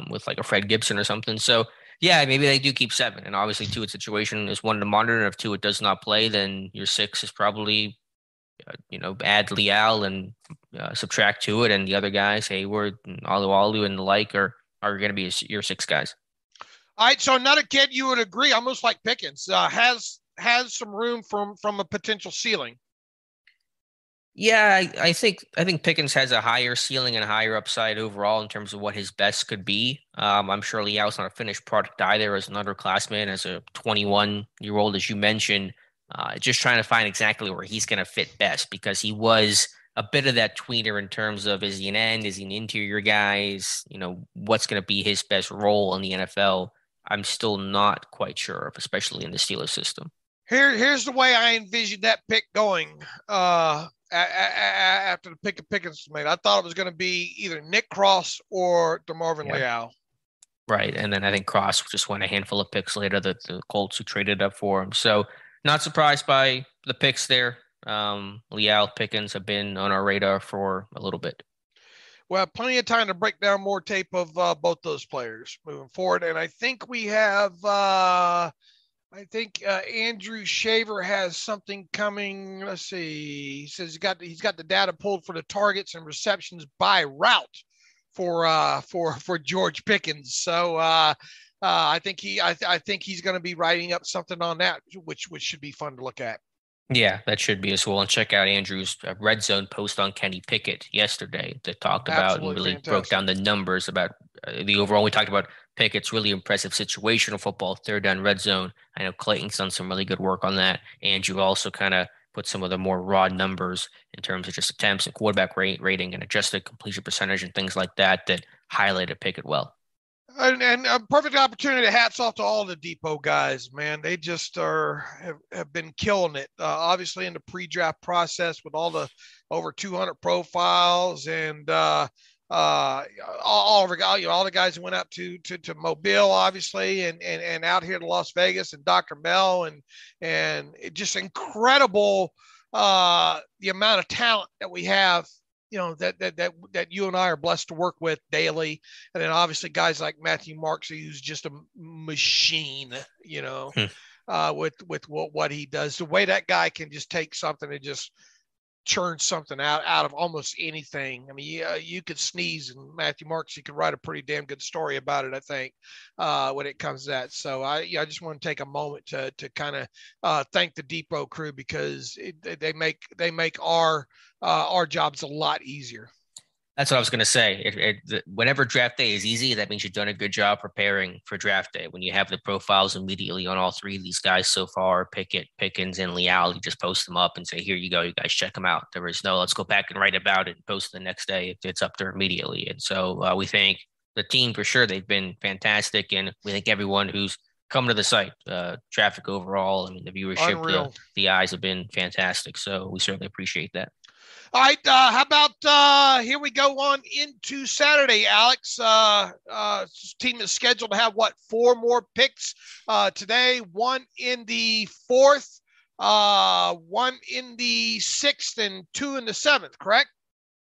with a Fred Gibson or something. So, yeah, maybe they do keep 7. And obviously, Tuitt's situation is one to monitor. And if Tuitt does not play, then your 6 is probably, add Leal and subtract Tuitt, and the other guys, Hayward and Alualu and the like, are going to be your 6 guys. All right, so another kid you would agree, almost like Pickens, has some room from a potential ceiling. Yeah, I think Pickens has a higher ceiling and a higher upside overall in terms of what his best could be. I'm sure Leal's not a finished product either as an underclassman, as a 21-year-old, as you mentioned. Just trying to find exactly where he's going to fit best because he was a bit of that tweener in terms of is he an end, is he an interior guy, what's going to be his best role in the NFL. I'm still not quite sure of, especially in the Steelers system. Here's the way I envisioned that pick going. After the pick of Pickens was made, I thought it was going to be either Nick Cross or DeMarvin Leal. Right, and then I think Cross just went a handful of picks later, the Colts who traded up for him. So not surprised by the picks there. Leal, Pickens have been on our radar for a little bit. Well, plenty of time to break down more tape of both those players moving forward, and I think we have. I think Andrew Shaver has something coming. Let's see. He says he's got the data pulled for the targets and receptions by route for George Pickens. So I think he's going to be writing up something on that, which should be fun to look at. Yeah, that should be as well. And check out Andrew's Red Zone post on Kenny Pickett yesterday that talked about and really broke down the numbers about the overall. We talked about Pickett's really impressive situational football, third down red zone. I know Clayton's done some really good work on that. Andrew also kind of put some of the more raw numbers in terms of just attempts and quarterback rating and adjusted completion percentage and things like that highlighted Pickett well. And a perfect opportunity. Hats off to all the Depot guys, man. They just have been killing it. Obviously in the pre-draft process with all the over 200 profiles and all the guys who went out to Mobile, obviously, and out here to Las Vegas and Dr. Mel and it just incredible the amount of talent that we have. That you and I are blessed to work with daily. And then obviously guys like Matthew Marks, who's just a machine, with what he does, the way that guy can just take something and just churn something out of almost anything. I mean, you could sneeze and Matthew Marks, you could write a pretty damn good story about it, I think, when it comes to that. So I just want to take a moment to kind of thank the Depot crew because they make our jobs a lot easier. That's what I was going to say. Whenever draft day is easy, that means you've done a good job preparing for draft day. When you have the profiles immediately on all three of these guys so far, Pickett, Pickens, and Leal, you just post them up and say, here you go, you guys check them out. There is no, let's go back and write about it and post the next day. It's up there immediately. And so we thank the team for sure. They've been fantastic. And we thank everyone who's come to the site. Traffic overall, I mean, the viewership, the eyes have been fantastic. So we certainly appreciate that. All right, how about here we go on into Saturday, Alex. Team is scheduled to have, 4 more picks today, 1 in the 4th, 1 in the 6th, and 2 in the 7th, correct?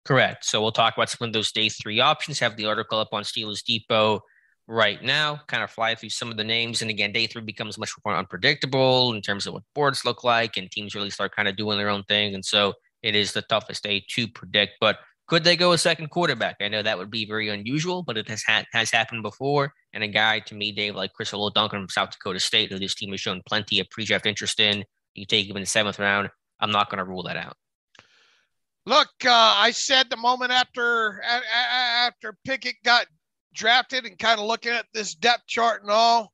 Correct. So we'll talk about some of those day 3 options, have the article up on Steelers Depot right now, kind of fly through some of the names. And again, day 3 becomes much more unpredictable in terms of what boards look like and teams really start kind of doing their own thing. And so it is the toughest day to predict, but could they go a second quarterback? I know that would be very unusual, but it has happened before. And a guy, to me, Dave, like Chris Duncan from South Dakota State, who this team has shown plenty of pre-draft interest in, you take him in the 7th round. I'm not going to rule that out. Look, I said the moment after Pickett got drafted and kind of looking at this depth chart and all,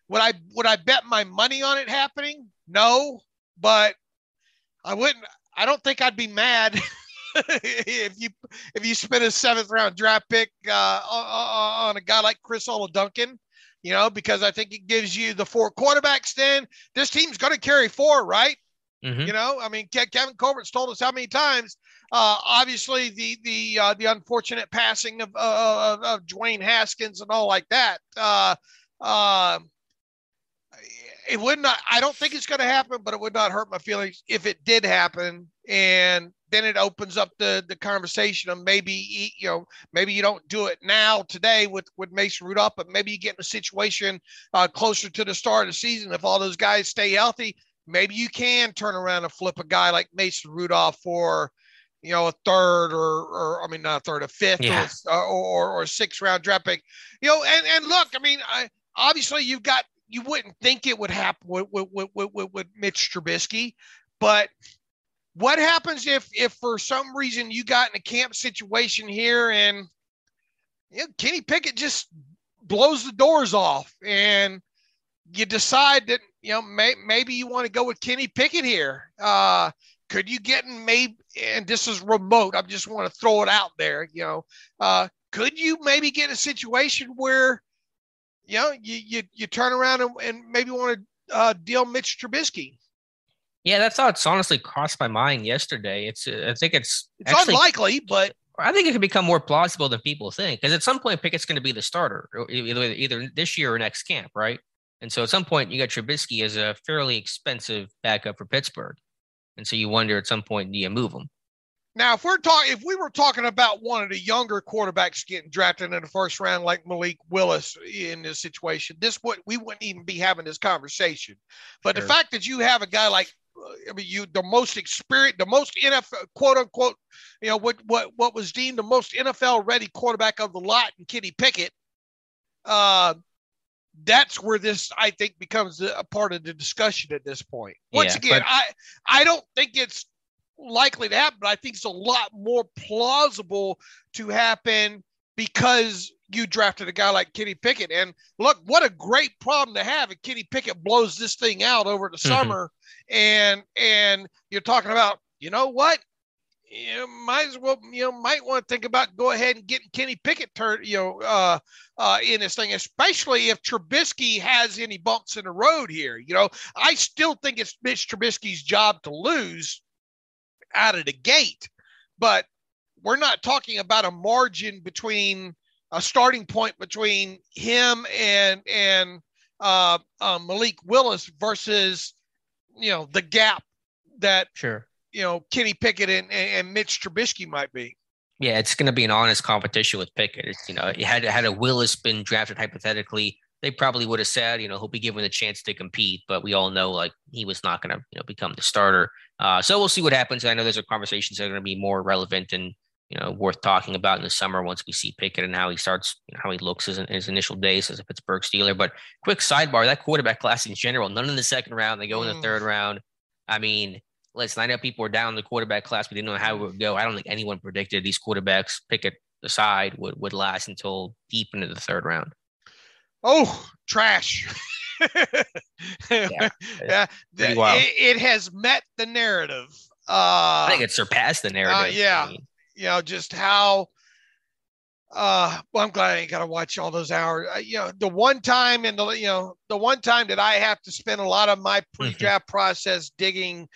would I bet my money on it happening? No, but I wouldn't. I don't think I'd be mad if you spent a 7th round draft pick on a guy like Chris Duncan, because I think it gives you the 4 quarterbacks. Then this team's going to carry 4, right? Mm-hmm. I mean, Kevin Colbert's told us how many times. Obviously, the unfortunate passing of Dwayne Haskins and all like that. It would not. I don't think it's going to happen, but it would not hurt my feelings if it did happen. And then it opens up the conversation of maybe you don't do it now today with Mason Rudolph, but maybe you get in a situation closer to the start of the season. If all those guys stay healthy, maybe you can turn around and flip a guy like Mason Rudolph for, a 3rd or not a 3rd, a 5th, yeah, or 6th round draft pick. And look, I mean, obviously you wouldn't think it would happen with Mitch Trubisky, but What happens if for some reason you got in a camp situation here and Kenny Pickett just blows the doors off and you decide that, maybe you want to go with Kenny Pickett here. Could you get in and this is remote, I just want to throw it out there, could you maybe get a situation where, you turn around and maybe want to deal Mitch Trubisky? Yeah, that thought's honestly crossed my mind yesterday. I think it's actually unlikely, but I think it could become more plausible than people think, because at some point Pickett's going to be the starter, either this year or next camp, right? And so at some point you got Trubisky as a fairly expensive backup for Pittsburgh, and so you wonder at some point, do you move him? Now, if we were talking about one of the younger quarterbacks getting drafted in the first round, like Malik Willis in this situation, we wouldn't even be having this conversation. But sure. The fact that you have a guy like, the most experienced, the most NFL, quote unquote, what was deemed the most NFL ready quarterback of the lot, in Kenny Pickett, that's where this, I think, becomes a part of the discussion at this point. Once again, I don't think it's likely to happen, but I think it's a lot more plausible to happen because you drafted a guy like Kenny Pickett. And look, what a great problem to have if Kenny Pickett blows this thing out over the summer. And you're talking about, what? You might as well, might want to think about go ahead and getting Kenny Pickett in this thing, especially if Trubisky has any bumps in the road here. I still think it's Mitch Trubisky's job to lose out of the gate, but we're not talking about a margin between a starting point between him and Malik Willis versus, the gap that, sure, Kenny Pickett and Mitch Trubisky might be. Yeah, it's going to be an honest competition with Pickett. It's, had a Willis been drafted hypothetically, they probably would have said, he'll be given a chance to compete, but we all know like he was not going to, become the starter. So we'll see what happens. I know there's conversations that are going to be more relevant and, worth talking about in the summer once we see Pickett and how he starts, how he looks in his initial days as a Pittsburgh Steeler. But quick sidebar, that quarterback class in general, none in the second round, they go in the third round. I mean, listen, I know people were down in the quarterback class. We didn't know how it would go. I don't think anyone predicted these quarterbacks, Pickett aside, would last until deep into the third round. Oh, trash. Yeah. It has met the narrative. I think it surpassed the narrative. Yeah. I mean, just how, well, I'm glad I ain't got to watch all those hours. The one time the one time that I have to spend a lot of my pre-draft process digging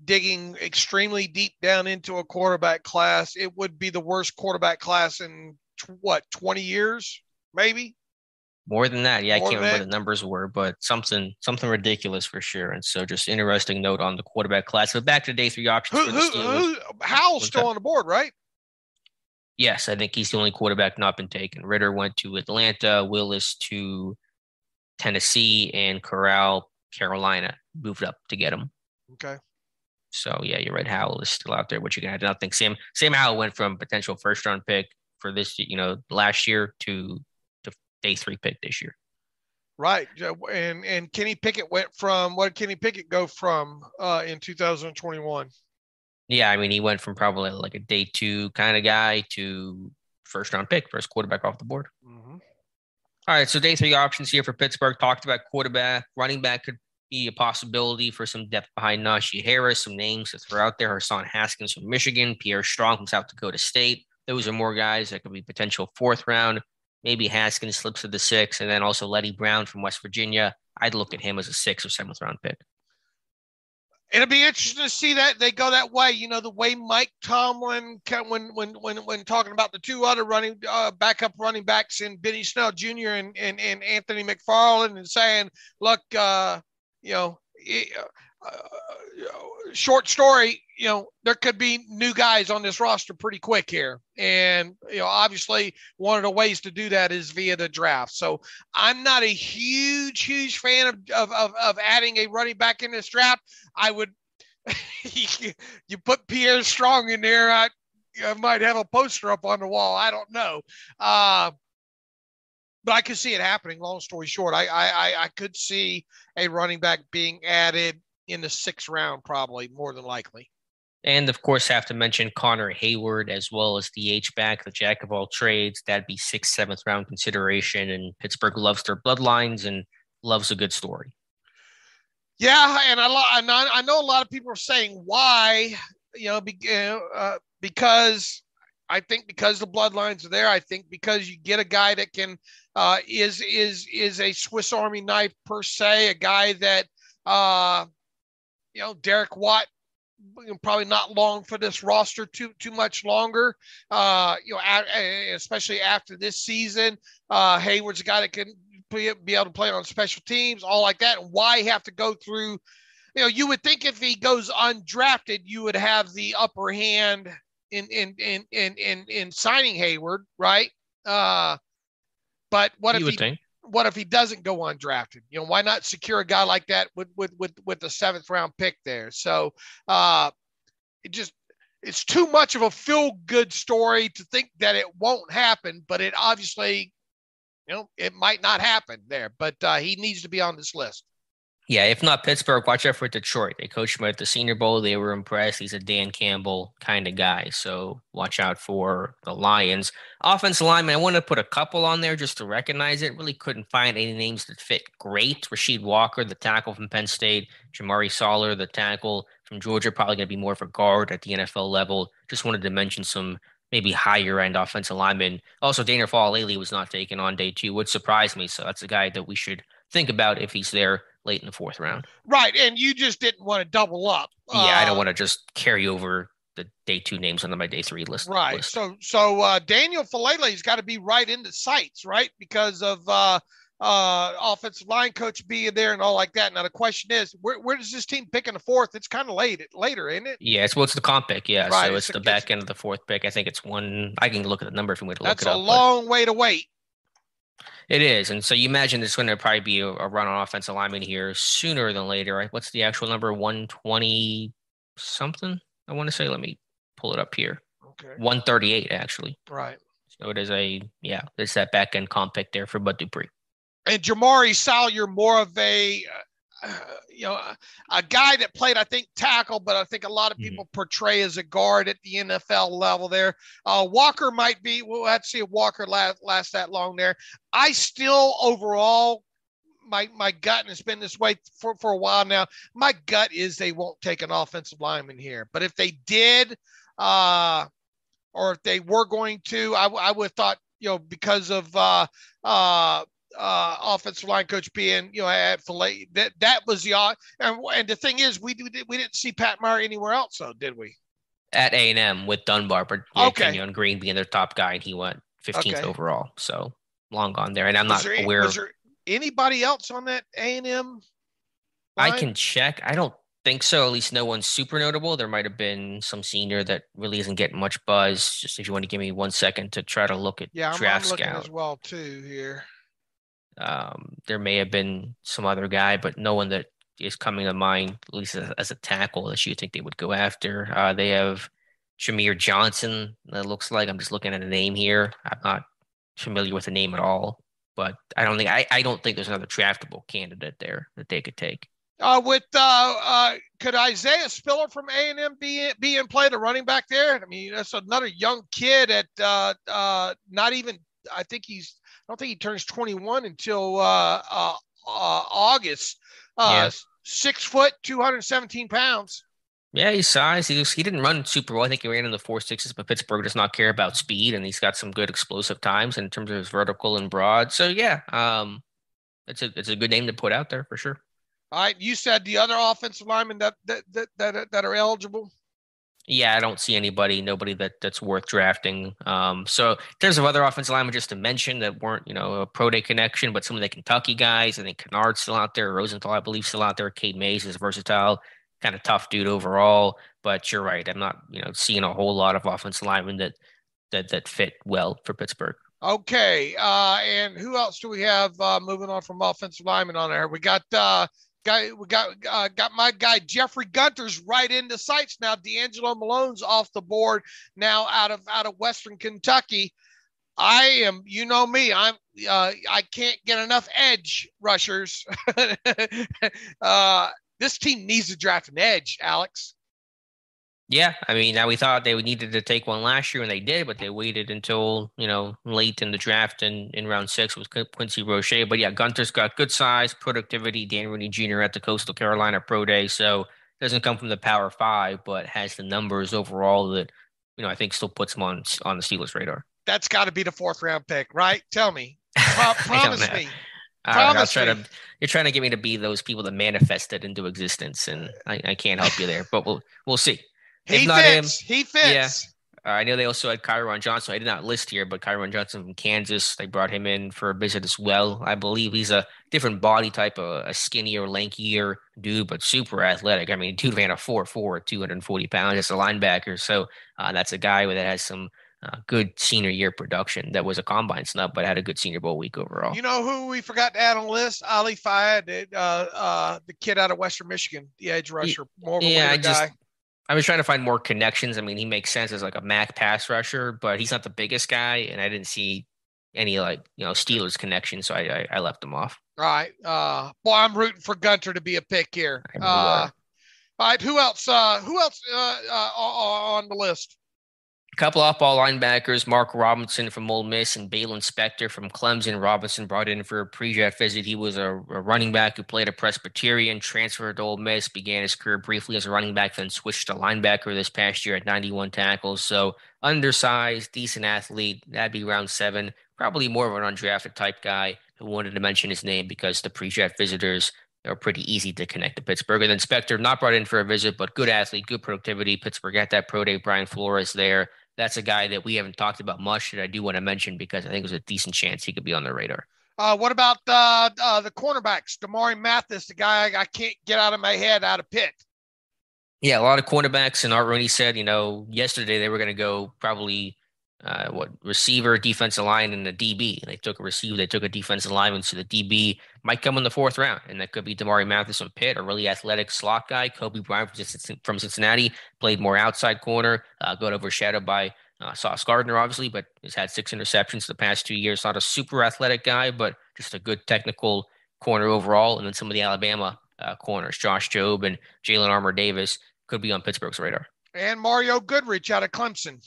extremely deep down into a quarterback class, it would be the worst quarterback class in 20 years, maybe. More than that. Yeah, I can't remember what the numbers were, but something ridiculous for sure. And so just interesting note on the quarterback class. But back to day three options for the Steelers. Howell's still on the board, right? Yes, I think he's the only quarterback not been taken. Ritter went to Atlanta, Willis to Tennessee, and Corral, Carolina, moved up to get him. Okay. So, yeah, you're right. Howell is still out there, which you're going to have to think. Sam Howell went from potential first-round pick for this, last year to day three pick this year. Right. And Kenny Pickett went from, what did Kenny Pickett go from in 2021? Yeah, I mean, he went from probably like a day two kind of guy to first-round pick, first quarterback off the board. Mm-hmm. All right, so day three options here for Pittsburgh. Talked about quarterback. Running back could be a possibility for some depth behind Najee Harris. Some names to throw out there. Hassan Haskins from Michigan. Pierre Strong from South Dakota State. Those are more guys that could be potential fourth round. Maybe Haskins slips to the sixth. And then also Letty Brown from West Virginia. I'd look at him as a sixth or seventh round pick. It'll be interesting to see that they go that way. The way Mike Tomlin, when talking about the two other backup running backs in Benny Snell Jr. and Anthony McFarland, and saying, look, short story, there could be new guys on this roster pretty quick here. And, obviously one of the ways to do that is via the draft. So I'm not a huge fan of adding a running back in this draft. I would, you put Pierre Strong in there, I might have a poster up on the wall. I don't know. But I could see it happening. Long story short, I could see a running back being added in the sixth round, probably more than likely. And of course, have to mention Connor Hayward as well as the H-back, the jack of all trades. That'd be 6th, 7th round consideration. And Pittsburgh loves their bloodlines and loves a good story. Yeah, and I know a lot of people are saying why, because I think because the bloodlines are there. I think because you get a guy that can is a Swiss Army knife per se, a guy that Derek Watt, probably not long for this roster too much longer. Especially after this season, Hayward's a guy that can be able to play on special teams, all like that. And why have to go through? You would think if he goes undrafted, you would have the upper hand in signing Hayward, right? But what if he doesn't go undrafted? Why not secure a guy like that with the 7th round pick there? So it's too much of a feel good story to think that it won't happen, but it obviously, it might not happen there, but he needs to be on this list. Yeah, if not Pittsburgh, watch out for Detroit. They coached him at the Senior Bowl. They were impressed. He's a Dan Campbell kind of guy, so watch out for the Lions. Offensive lineman, I want to put a couple on there just to recognize it. Really couldn't find any names that fit great. Rasheed Walker, the tackle from Penn State. Jamari Soller, the tackle from Georgia, probably going to be more of a guard at the NFL level. Just wanted to mention some maybe higher-end offensive linemen. Also, Dana Faalele was not taken on day 2, which surprised me, so that's a guy that we should think about if he's there late in the 4th round. Right, and you just didn't want to double up. Yeah, I don't want to just carry over the day 2 names onto my day 3 list. Right, so Daniel Faalele's got to be right into sights, right, because of offensive line coach being there and all like that. Now the question is, where does this team pick in the 4th? It's kind of later, isn't it? Yeah, it's the comp pick. Yeah, right, so it's the back end of the 4th pick. I think it's one. I can look at the number if you want to look it up. That's a long way to wait. It is. And so you imagine there's going to probably be a run on offensive lineman here sooner than later, right? What's the actual number? 120 something, I want to say. Let me pull it up here. Okay. 138, actually. Right. So it is there's that back end comp pick there for Bud Dupree. And Jamari Salyer, more of a guy that played, I think, tackle, but I think a lot of people portray as a guard at the NFL level there. Walker might be, we'll have to see if Walker lasts that long there. I still overall, my gut, and it's been this way for a while now, my gut is they won't take an offensive lineman here. But if they did, or if they were going to, I would have thought, because of offensive line coach being, at Filet, that was the and the thing is, we didn't see Pat Meyer anywhere else, though, did we? At A&M with Dunbar, but Kenyon Green being their top guy, and he went 15th overall. So long gone there, and I'm not aware. Was there anybody else on that A&M? I can check. I don't think so. At least no one super notable. There might have been some senior that really isn't getting much buzz. Just if you want to give me 1 second to try to look at Draft I'm looking Scout as well too here. There may have been some other guy, but no one that is coming to mind, at least as a tackle, that you think they would go after. They have Jamir Johnson, it looks like. I'm just looking at a name here. I'm not familiar with the name at all, but I don't think there's another draftable candidate there that they could take. Could Isaiah Spiller from A&M be in play, the running back there? I mean, that's another young kid at not even. I don't think he turns 21 until August. 6 foot, 217 pounds. Yeah, he's size. He didn't run super well. I think he ran in the 4.6s, but Pittsburgh does not care about speed, and he's got some good explosive times in terms of his vertical and broad. So yeah, it's a good name to put out there for sure. All right, you said the other offensive linemen that are eligible. Yeah, I don't see nobody that's worth drafting. So in terms of other offensive linemen, just to mention that weren't, a pro day connection, but some of the Kentucky guys, I think Kennard's still out there. Rosenthal, I believe, still out there. Cade Mays is versatile, kind of tough dude overall. But you're right. I'm not, seeing a whole lot of offensive linemen that fit well for Pittsburgh. Okay. And who else do we have moving on from offensive linemen on there? We got got my guy Jeffrey Gunter's right into sights now. D'Angelo Malone's off the board now out of Western Kentucky. I am, me, I can't get enough edge rushers. This team needs to draft an edge, Alex. Yeah, I mean, now we thought they needed to take one last year, and they did, but they waited until, late in the draft in round 6 with Quincy Roche. But yeah, Gunter's got good size, productivity. Dan Rooney Jr. at the Coastal Carolina Pro Day, so doesn't come from the Power Five, but has the numbers overall that, I think still puts him on the Steelers' radar. That's got to be the 4th-round pick, right? Tell me. I don't Promise know. me. All right, Promise me. you're trying to get me to be those people that manifest it into existence, and I can't help you there, but we'll see. If not fits. He fits. Yeah. I know they also had Kyron Johnson. I did not list here, but Kyron Johnson from Kansas, they brought him in for a visit as well. I believe he's a different body type, a skinnier, lankier dude, but super athletic. I mean, dude ran a 4.4 at 240 pounds as a linebacker. So that's a guy that has some good senior year production. That was a combine snub, but had a good Senior Bowl week overall. You know who we forgot to add on the list? Ali Fayed, the kid out of Western Michigan, the edge rusher. More of a guy. I was trying to find more connections. I mean, he makes sense as like a MAC pass rusher, but he's not the biggest guy, and I didn't see any Steelers connection, so I left him off. All right. Boy, I'm rooting for Gunter to be a pick here. All right. Who else on the list? A couple off-ball linebackers, Mark Robinson from Ole Miss and Balin Spector from Clemson. Robinson brought in for a pre-draft visit. He was a running back who played at Presbyterian, transferred to Ole Miss, began his career briefly as a running back, then switched to linebacker this past year at 91 tackles. So undersized, decent athlete. That'd be round 7. Probably more of an undrafted type guy who wanted to mention his name because the pre-draft visitors are pretty easy to connect to Pittsburgh. And then Spector, not brought in for a visit, but good athlete, good productivity. Pittsburgh got that pro day, Brian Flores there. That's a guy that we haven't talked about much that I do want to mention because I think there's a decent chance he could be on the radar. What about the cornerbacks? Damari Mathis, the guy I can't get out of my head out of Pitt. Yeah, a lot of cornerbacks. And Art Rooney said, yesterday they were going to go probably receiver, defensive line, and the DB. They took a receiver, they took a defensive lineman, so the DB might come in the 4th round, and that could be Damari Mathis from Pitt, a really athletic slot guy. Kobe Bryant from Cincinnati played more outside corner, got overshadowed by Sauce Gardner, obviously, but has had 6 interceptions the past 2 years. Not a super athletic guy, but just a good technical corner overall. And then some of the Alabama corners, Josh Jobe and Jalen Armour Davis, could be on Pittsburgh's radar. And Mario Goodrich out of Clemson.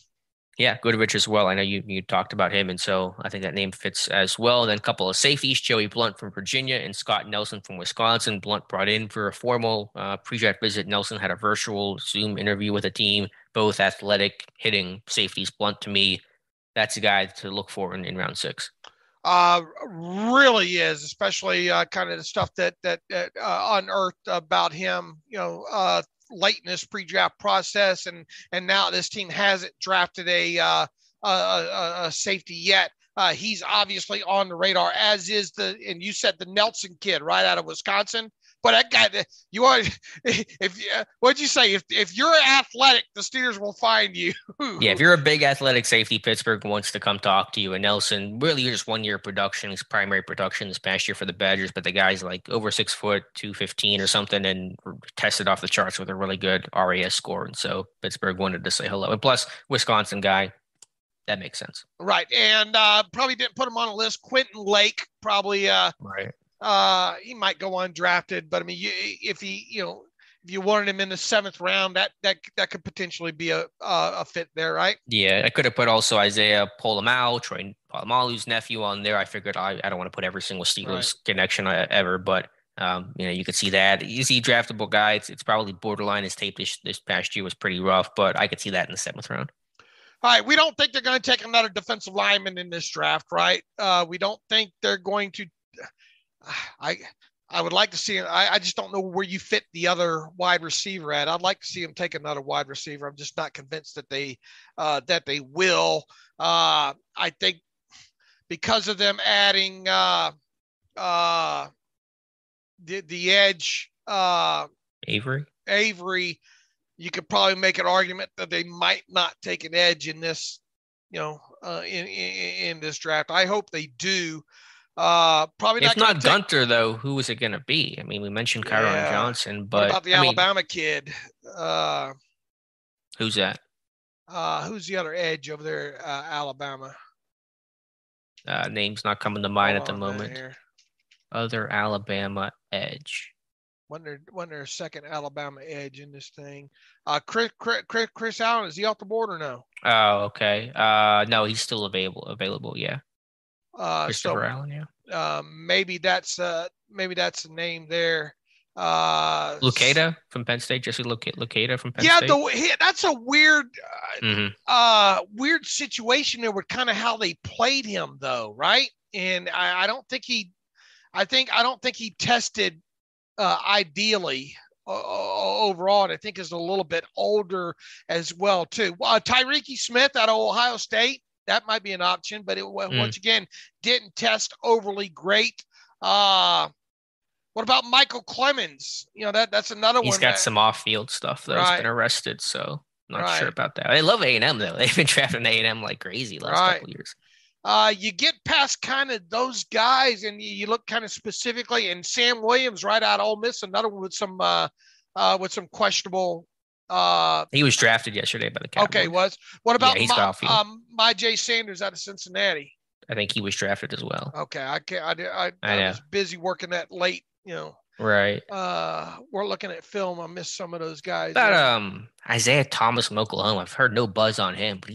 Yeah, Goodrich as well. I know you talked about him, and so I think that name fits as well. Then a couple of safeties, Joey Blunt from Virginia and Scott Nelson from Wisconsin. Blunt brought in for a formal pre-draft visit. Nelson had a virtual Zoom interview with the team, both athletic, hitting safeties. Blunt, to me, that's a guy to look for in round 6. Really is, especially kind of the stuff that unearthed about him, late in this pre-draft process, and now this team hasn't drafted a safety yet. He's obviously on the radar, as is and you said the Nelson kid right out of Wisconsin. But that guy, what'd you say? If you're athletic, the Steelers will find you. Yeah, if you're a big athletic safety, Pittsburgh wants to come talk to you. And Nelson, really just 1 year production, his primary production this past year for the Badgers, but the guy's like over 6 foot, 215 or something, and tested off the charts with a really good RAS score. And so Pittsburgh wanted to say hello. And plus, Wisconsin guy, that makes sense. Right. And probably didn't put him on a list. Quentin Lake, probably right. He might go undrafted, but I mean, if you wanted him in the 7th round, that could potentially be a fit there, right? Yeah, I could have put also Isaiah Troy Polamalu's nephew on there. I figured I don't want to put every single Steelers connection ever, but you could see that. Easy draftable guy. It's probably borderline. His tape this past year was pretty rough, but I could see that in the 7th round. All right, we don't think they're going to take another defensive lineman in this draft, right? We don't think they're going to. I would like to see him. I just don't know where you fit the other wide receiver at. I'd like to see him take another wide receiver. I'm just not convinced that they will. I think because of them adding the edge Avery, you could probably make an argument that they might not take an edge in this, in this draft. I hope they do. Probably if not Gunter, though, who is it going to be? I mean, we mentioned Kyron Johnson, but what about the Alabama kid? Who's that? Who's the other edge over there? Alabama. Name's not coming to mind at the moment. Other Alabama edge. When their second Alabama edge in this thing. Chris Allen, is he off the board or no? Oh, okay. No, he's still available. Yeah. Christopher Allen. Yeah. Maybe that's the name there. Lucada from Penn State. Jesse Lucada from Penn State. Yeah, that's a weird, weird situation there with kind of how they played him, though, right? And I don't think he tested ideally overall, and I think is a little bit older as well too. Tyriki Smith out of Ohio State, that might be an option, but once again didn't test overly great. What about Michael Clemens? That's another one. He's got some off-field stuff though. He's been arrested, so I'm not sure about that. I love A&M though. They've been drafting A&M like crazy the last couple of years. You get past kind of those guys, and you look kind of specifically, and Sam Williams right out of Ole Miss, another one with some questionable. He was drafted yesterday by the Cowboys. Okay, was. What about Myjai Sanders out of Cincinnati? I think he was drafted as well. Okay, I was busy working that late. Right. We're looking at film. I missed some of those guys. Isaiah Thomas from Oklahoma. I've heard no buzz on him, but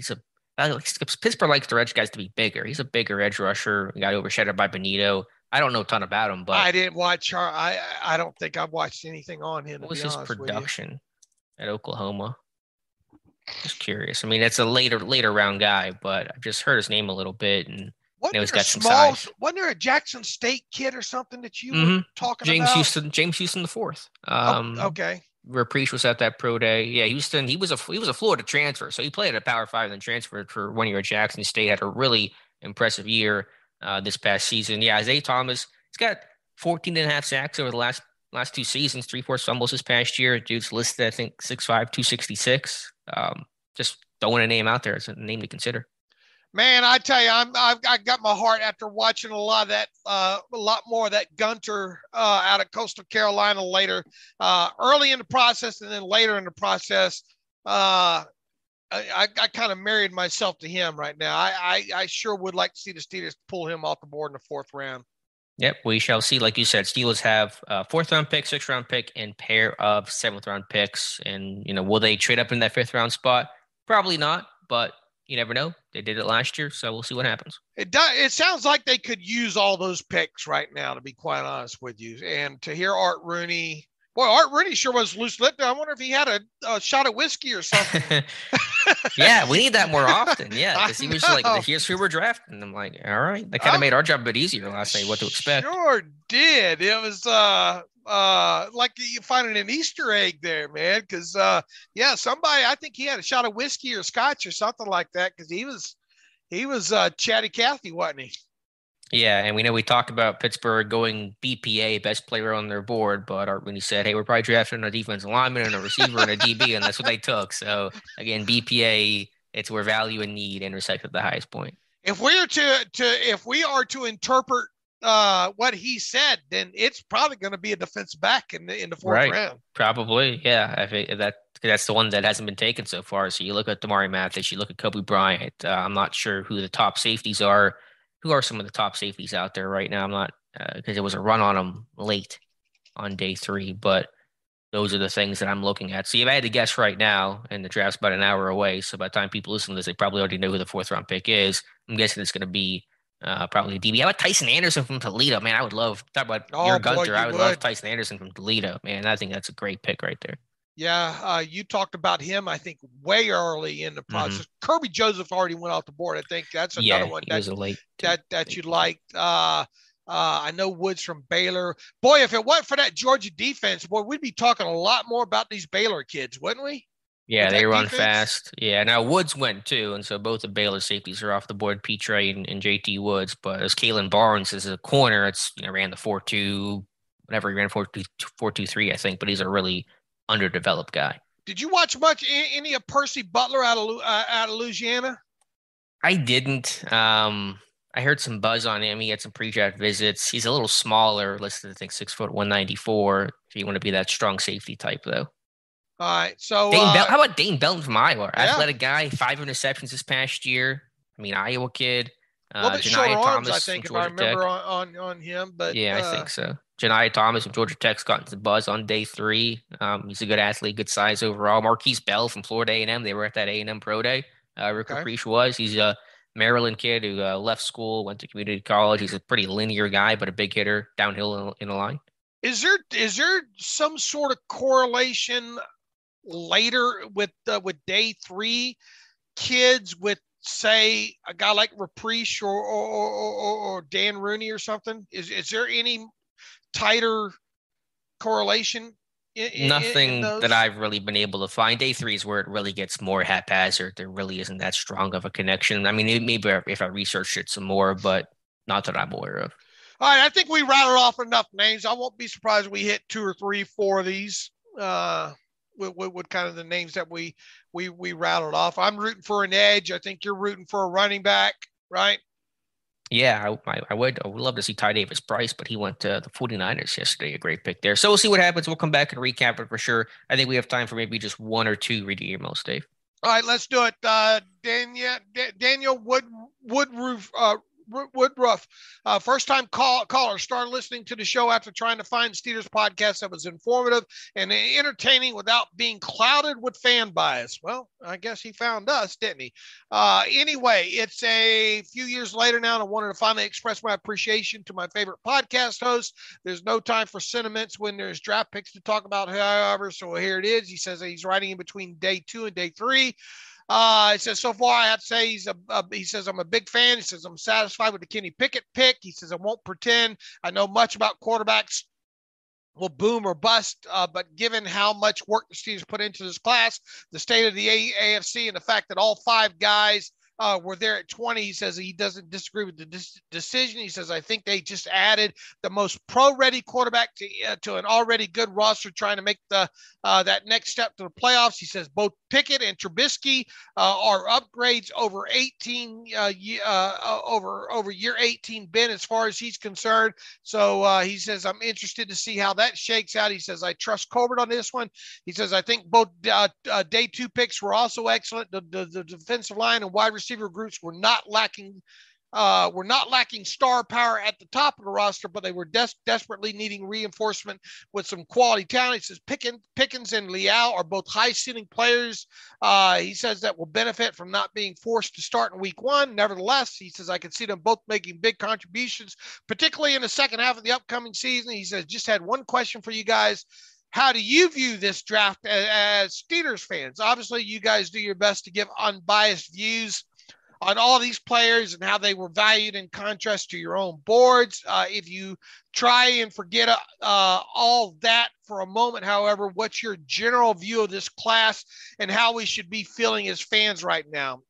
Pittsburgh likes their edge guys to be bigger. He's a bigger edge rusher. He got overshadowed by Benito. I don't know a ton about him, but I didn't watch. I don't think I've watched anything on him. What was his production at Oklahoma? Just curious. I mean, it's a later round guy, but I've just heard his name a little bit, and he's got some size. Wasn't there a Jackson State kid or something that you were talking about? James Houston the fourth. Okay. Reprice was at that pro day. Yeah, Houston. He was a Florida transfer, so he played at Power 5 and then transferred for 1 year at Jackson State. Had a really impressive year this past season. Yeah, Isaiah Thomas. He's got 14 and a half sacks over the last 2 seasons. 3 forced fumbles this past year. Dude's listed, I think, 6'5", 266. Just throwing a name out there. It's a name to consider. Man, I tell you, I got my heart after watching a lot more of that Gunter out of Coastal Carolina later, early in the process, and then later in the process. I kind of married myself to him right now. I sure would like to see the Steelers pull him off the board in the 4th round. Yep, we shall see. Like you said, Steelers have a 4th round pick, 6th round pick, and pair of 7th round picks. And will they trade up in that 5th round spot? Probably not, but you never know. They did it last year, so we'll see what happens. It sounds like they could use all those picks right now, to be quite honest with you. And to hear Art Rooney sure was loose-lipped. I wonder if he had a shot of whiskey or something. Yeah, we need that more often. Yeah, because he was like, here's who we're drafting. And I'm like, all right. That kind of made our job a bit easier last night, what to expect. Sure did. It was like you finding an Easter egg there, man. Because, somebody, I think he had a shot of whiskey or scotch or something like that, because he was Chatty Cathy, wasn't he? Yeah, and we talked about Pittsburgh going BPA, best player on their board, but Art Rooney said, hey, we're probably drafting a defensive lineman and a receiver and a DB, and that's what they took. So, again, BPA, it's where value and need intersect at the highest point. If we are to interpret what he said, then it's probably going to be a defensive back in the 4th round. Probably, yeah. I think that's the one that hasn't been taken so far. So you look at Damari Mathis, you look at Kobe Bryant. I'm not sure who the top safeties are. Who are some of the top safeties out there right now? I'm not because there was a run on them late on day 3, but those are the things that I'm looking at. See, if I had to guess right now, and the draft's about an hour away, so by the time people listen to this, they probably already know who the 4th round pick is. I'm guessing it's going to be probably a DB. How about Tyson Anderson from Toledo? Man, I would love talk about your Gunter. I would love Tyson Anderson from Toledo. Man, I think that's a great pick right there. Yeah, you talked about him, I think, way early in the process. Kirby Joseph already went off the board. I think that's another one that you liked. I know Woods from Baylor. Boy, if it wasn't for that Georgia defense, boy, we'd be talking a lot more about these Baylor kids, wouldn't we? Yeah, they run fast. Yeah, now Woods went too, and so both the Baylor safeties are off the board, Petre and JT Woods. But as Kalen Barnes is a corner, it's ran the 4.2, whatever he ran 4.23, I think. But he's a really underdeveloped guy. Did you watch any of Percy Butler out of Louisiana? I didn't. I heard some buzz on him. He had some pre-draft visits. He's a little smaller, listed I think 6 foot 194. If you want to be that strong safety type, though. All right. So how about Dane Belton from Iowa? Athletic guy, 5 interceptions this past year. I mean, Iowa kid. A little bit shorter arms, I think, if I remember on him. But yeah, I think so. Janai Thomas from Georgia Tech's gotten some buzz on day 3. He's a good athlete, good size overall. Marquis Bell from Florida A&M. They were at that A&M Pro Day. Rick Caprice was. He's a Maryland kid who left school, went to community college. He's a pretty linear guy, but a big hitter downhill in a line. Is there some sort of correlation later with day 3 kids with, say, a guy like Raprish or Dan Rooney or something? Is there any tighter correlation? Nothing that I've really been able to find. Day 3 is where it really gets more haphazard. There really isn't that strong of a connection. I mean, maybe if I researched it some more, but not that I'm aware of. All right, I think we rattled off enough names. I won't be surprised if we hit 2 or 3, 4 of these with kind of the names that we rattled off. I'm rooting for an edge. I think you're rooting for a running back, right? Yeah, I would love to see Ty Davis Price, but he went to the 49ers yesterday. A great pick there. So we'll see what happens. We'll come back and recap it for sure. I think we have time for maybe just 1 or 2 reading emails, Dave. All right, let's do it. Daniel Woodruff, first-time caller, started listening to the show after trying to find Steelers podcast that was informative and entertaining without being clouded with fan bias. Well, I guess he found us, didn't he? Anyway, it's a few years later now, and I wanted to finally express my appreciation to my favorite podcast host. There's no time for sentiments when there's draft picks to talk about, however, so here it is. He says that he's writing in between day 2 and day 3. He says, so far, I have to say he says, I'm a big fan. He says, I'm satisfied with the Kenny Pickett pick. He says, I won't pretend I know much about quarterbacks will boom or bust, but given how much work the Steelers put into this class, the state of the AFC, and the fact that all 5 guys were there at 20. He says he doesn't disagree with the decision. He says, I think they just added the most pro-ready quarterback to an already good roster trying to make that next step to the playoffs. He says both Pickett and Trubisky are upgrades over year 18 Ben as far as he's concerned. So he says, I'm interested to see how that shakes out. He says, I trust Colbert on this one. He says, I think both day 2 picks were also excellent. The defensive line and wide receiver groups were not lacking star power at the top of the roster, but they were desperately needing reinforcement with some quality talent. He says Pickens and Leal are both high-ceiling players. He says that will benefit from not being forced to start in week 1. Nevertheless, he says, I can see them both making big contributions, particularly in the second half of the upcoming season. He says, just had one question for you guys. How do you view this draft as Steelers fans? Obviously, you guys do your best to give unbiased views on all these players and how they were valued in contrast to your own boards. If you try and forget all that for a moment, however, what's your general view of this class and how we should be feeling as fans right now?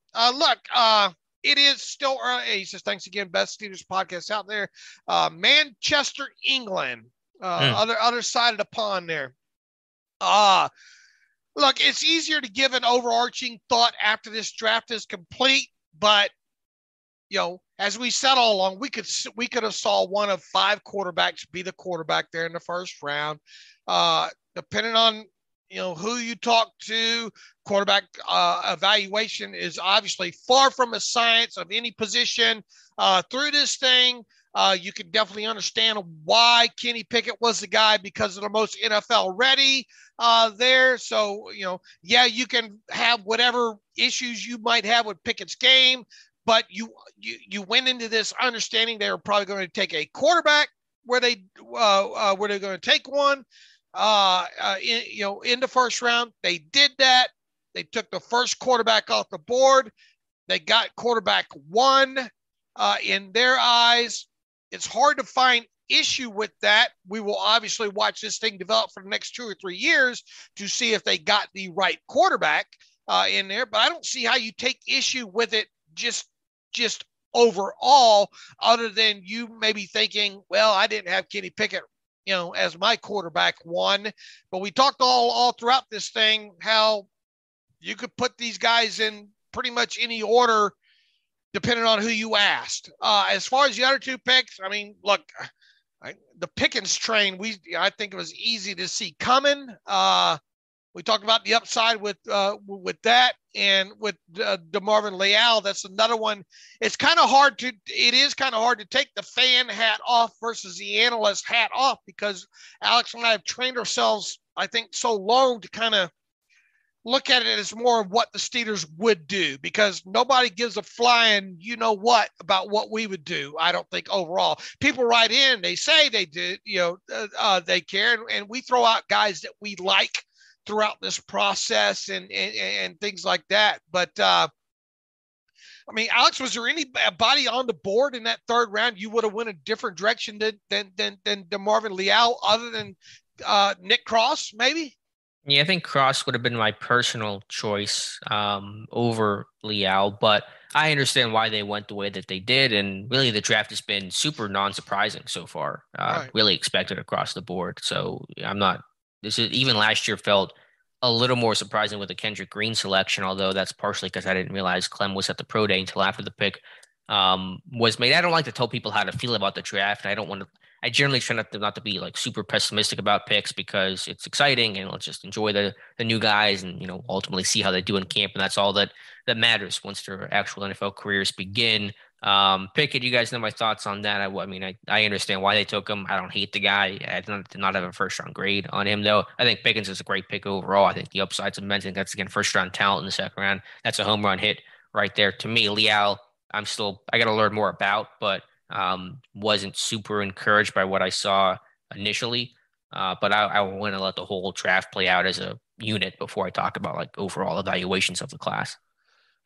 It is still early. He says, thanks again, best Steelers podcast out there. Manchester, England, other side of the pond there. Look, it's easier to give an overarching thought after this draft is complete. But, as we said all along, we could have saw one of 5 quarterbacks be the quarterback there in the first round. Depending on, who you talk to, quarterback evaluation is obviously far from a science of any position. Through this thing, you can definitely understand why Kenny Pickett was the guy because of the most NFL ready there. So, you can have whatever issues you might have with Pickett's game, but you went into this understanding they were probably going to take a quarterback where they're going to take one in the first round. They did that. They took the first quarterback off the board. They got quarterback 1 in their eyes. It's hard to find issue with that. We will obviously watch this thing develop for the next 2 or 3 years to see if they got the right quarterback in there. But I don't see how you take issue with it just overall, other than you maybe thinking, well, I didn't have Kenny Pickett, as my quarterback 1. But we talked all throughout this thing how you could put these guys in pretty much any order depending on who you asked. As far as the other 2 picks, I mean, look, the Pickens train, I think it was easy to see coming. We talked about the upside with that, and with DeMarvin Leal. That's another one. It is kind of hard to take the fan hat off versus the analyst hat off, because Alex and I have trained ourselves, I think, so long to kind of look at it as more of what the Steelers would do, because nobody gives a flying you-know-what about what we would do. I don't think overall. People write in, they say they do, they care, and we throw out guys that we like throughout this process and things like that. But, I mean, Alex, was there anybody on the board in that third round you would have went a different direction than DeMarvin Leal, other than Nick Cross, maybe? Yeah, I think Cross would have been my personal choice over Leal, but I understand why they went the way that they did, and really the draft has been super non-surprising so far. Right. Really expected across the board, so even last year felt a little more surprising with the Kendrick Green selection, although that's partially because I didn't realize Clem was at the pro day until after the pick was made. I don't like to tell people how to feel about the draft. I generally try not to be like super pessimistic about picks, because it's exciting and let's just enjoy the new guys and, ultimately see how they do in camp. And that's all that matters once their actual NFL careers begin. Pickett, you guys know my thoughts on that. I understand why they took him. I don't hate the guy. I did not have a first round grade on him, though. I think Pickens is a great pick overall. I think the upside's immense. I think that's, again, first round talent in the second round. That's a home run hit right there. To me, Leal, I got to learn more about, but wasn't super encouraged by what I saw initially. But I want to let the whole draft play out as a unit before I talk about like overall evaluations of the class.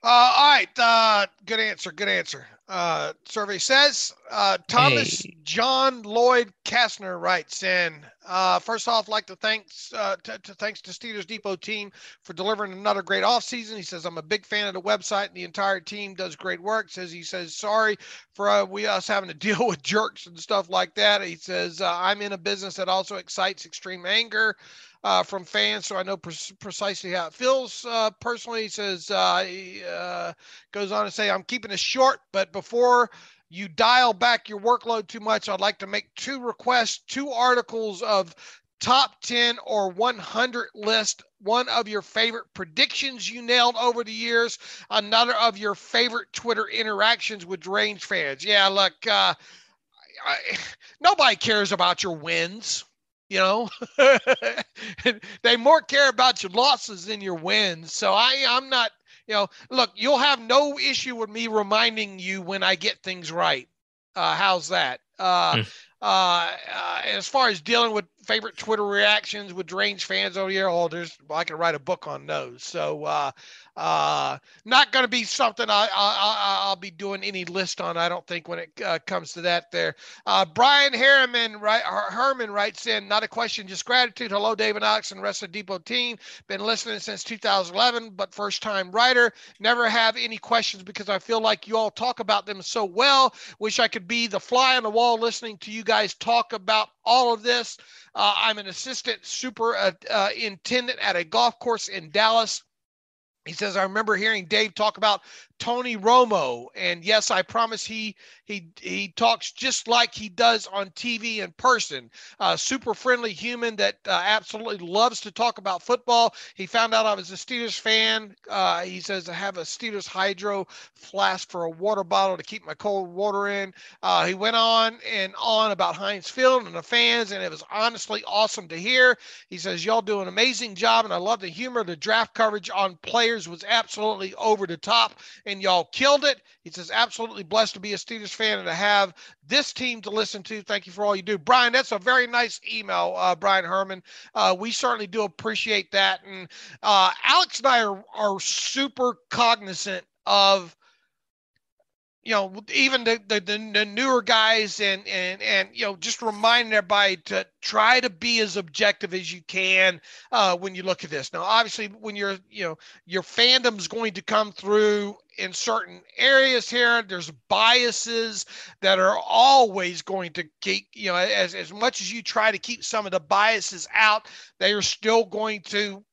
All right. Good answer. Survey says, Thomas John Lloyd Kastner writes in, first off, like to thanks to Steelers Depot team for delivering another great offseason. He says, I'm a big fan of the website, and the entire team does great work. He says, sorry for us having to deal with jerks and stuff like that. He says, I'm in a business that also excites extreme anger from fans, so I know precisely how it feels personally. He says, he goes on to say, I'm keeping it short, but before you dial back your workload too much, I'd like to make 2 requests, 2 articles of top 10 or 100 list, one of your favorite predictions you nailed over the years, another of your favorite Twitter interactions with Range fans. Yeah, look, nobody cares about your wins. They more care about your losses than your wins. So I'm not, look, you'll have no issue with me reminding you when I get things right. How's that? As far as dealing with favorite Twitter reactions with Range fans over here, I can write a book on those. So, not going to be something I'll be doing any list on, I don't think, when it comes to that there. Brian Herman writes in, not a question, just gratitude. Hello, David, Alex, and the rest of the Depot team. Been listening since 2011, but first time writer. Never have any questions because I feel like you all talk about them so well. Wish I could be the fly on the wall listening to you guys talk about all of this. I'm an assistant superintendent at a golf course in Dallas. He says, I remember hearing Dave talk about Tony Romo, and yes, I promise he talks just like he does on TV in person. Super friendly human that absolutely loves to talk about football. He found out I was a Steelers fan. He says, I have a Steelers hydro flask for a water bottle to keep my cold water in. He went on and on about Heinz Field and the fans, and it was honestly awesome to hear. He says, y'all do an amazing job, and I love the humor. The draft coverage on players was absolutely over the top, and y'all killed it. He says, absolutely blessed to be a Steelers fan and to have this team to listen to. Thank you for all you do. Brian, that's a very nice email, Brian Herman. We certainly do appreciate that. And Alex and I are super cognizant of, even the newer guys and just reminding everybody to try to be as objective as you can when you look at this. Now, obviously, when your fandom's going to come through in certain areas here, there's biases that are always going to keep, as much as you try to keep some of the biases out, they are still going to,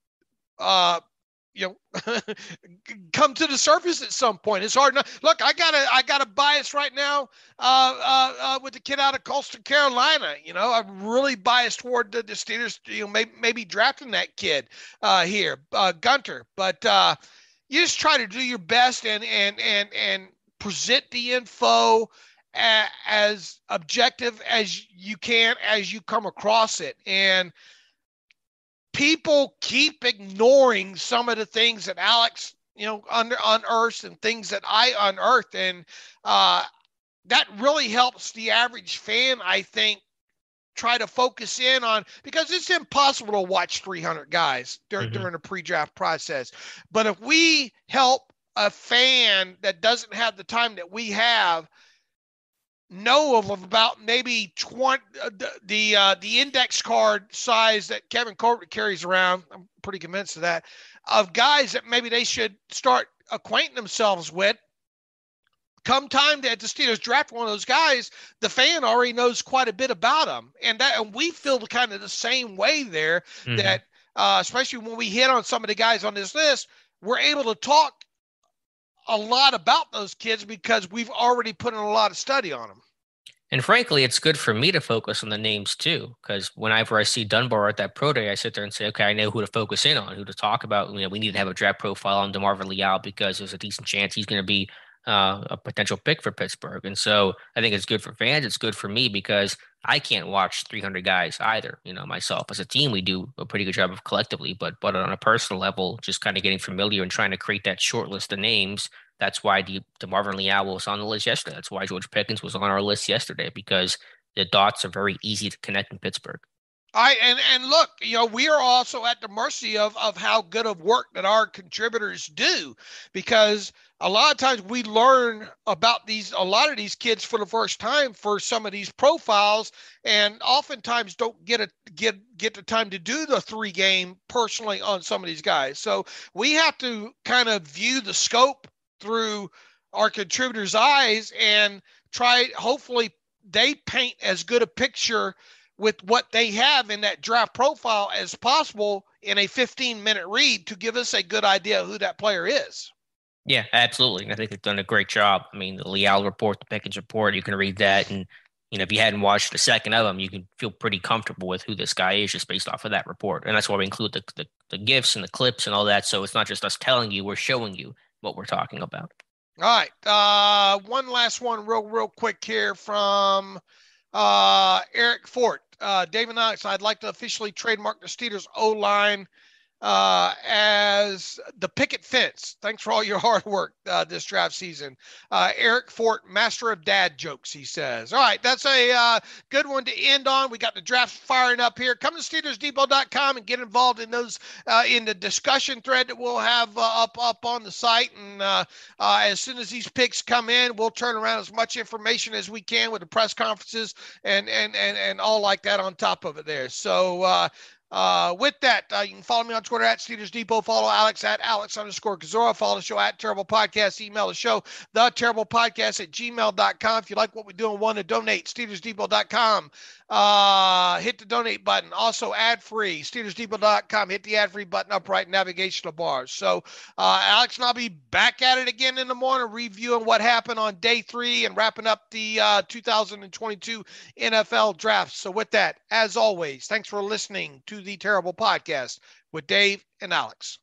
come to the surface at some point. It's hard. Look, I got a bias right now with the kid out of Coastal Carolina. I'm really biased toward the Steelers. Maybe drafting that kid here, Gunter. But you just try to do your best and present the info as objective as you can as you come across it. And people keep ignoring some of the things that Alex, unearths and things that I unearthed. And that really helps the average fan, I think, try to focus in on, because it's impossible to watch 300 guys during the pre-draft process. But if we help a fan that doesn't have the time that we have know of about maybe 20 the index card size that Kevin Colbert carries around, I'm pretty convinced of that, of guys that maybe they should start acquainting themselves with. Come time that the Steelers draft one of those guys, the fan already knows quite a bit about them, and we feel kind of the same way there. That especially when we hit on some of the guys on this list, we're able to talk a lot about those kids because we've already put in a lot of study on them. And frankly, it's good for me to focus on the names too, because whenever I see Dunbar at that pro day, I sit there and say, okay, I know who to focus in on, who to talk about. We need to have a draft profile on DeMarvin Leal because there's a decent chance he's going to be a potential pick for Pittsburgh. And so I think it's good for fans. It's good for me because I can't watch 300 guys either. Myself as a team, we do a pretty good job of collectively, but on a personal level, just kind of getting familiar and trying to create that short list of names. That's why DeMarvin Leal was on the list yesterday. That's why George Pickens was on our list yesterday, because the dots are very easy to connect in Pittsburgh. And look, we are also at the mercy of how good of work that our contributors do, because a lot of times we learn about a lot of these kids for the first time for some of these profiles, and oftentimes don't get the time to do the 3-game personally on some of these guys. So we have to kind of view the scope through our contributors' eyes and hopefully they paint as good a picture with what they have in that draft profile as possible in a 15-minute read to give us a good idea of who that player is. Yeah, absolutely. And I think they've done a great job. The Leal report, the Pickens report, you can read that. And, if you hadn't watched a second of them, you can feel pretty comfortable with who this guy is just based off of that report. And that's why we include the GIFs and the clips and all that. So it's not just us telling you, we're showing you what we're talking about. All right. One last one real quick here from Eric Fort. David Knox, I'd like to officially trademark the Steelers O-line as the picket fence. Thanks for all your hard work this draft season. Eric Fort, master of dad jokes, he says. All right, that's a good one to end on. We got the draft firing up here. Come to SteelersDepot.com and get involved in those in the discussion thread that we'll have up on the site. And as soon as these picks come in, we'll turn around as much information as we can with the press conferences and all like that on top of it there. So with that, you can follow me on Twitter at Steelers Depot. Follow Alex at Alex_Kozora. Follow the show at Terrible Podcast. Email the show, theterriblepodcast@gmail.com. If you like what we do and want to donate, SteelersDepot.com. Hit the donate button. Also ad-free, SteelersDepot.com. Hit the ad-free button up right navigational bars. So Alex and I'll be back at it again in the morning, reviewing what happened on day 3 and wrapping up the 2022 NFL draft. So with that, as always, thanks for listening to the Terrible Podcast with Dave and Alex.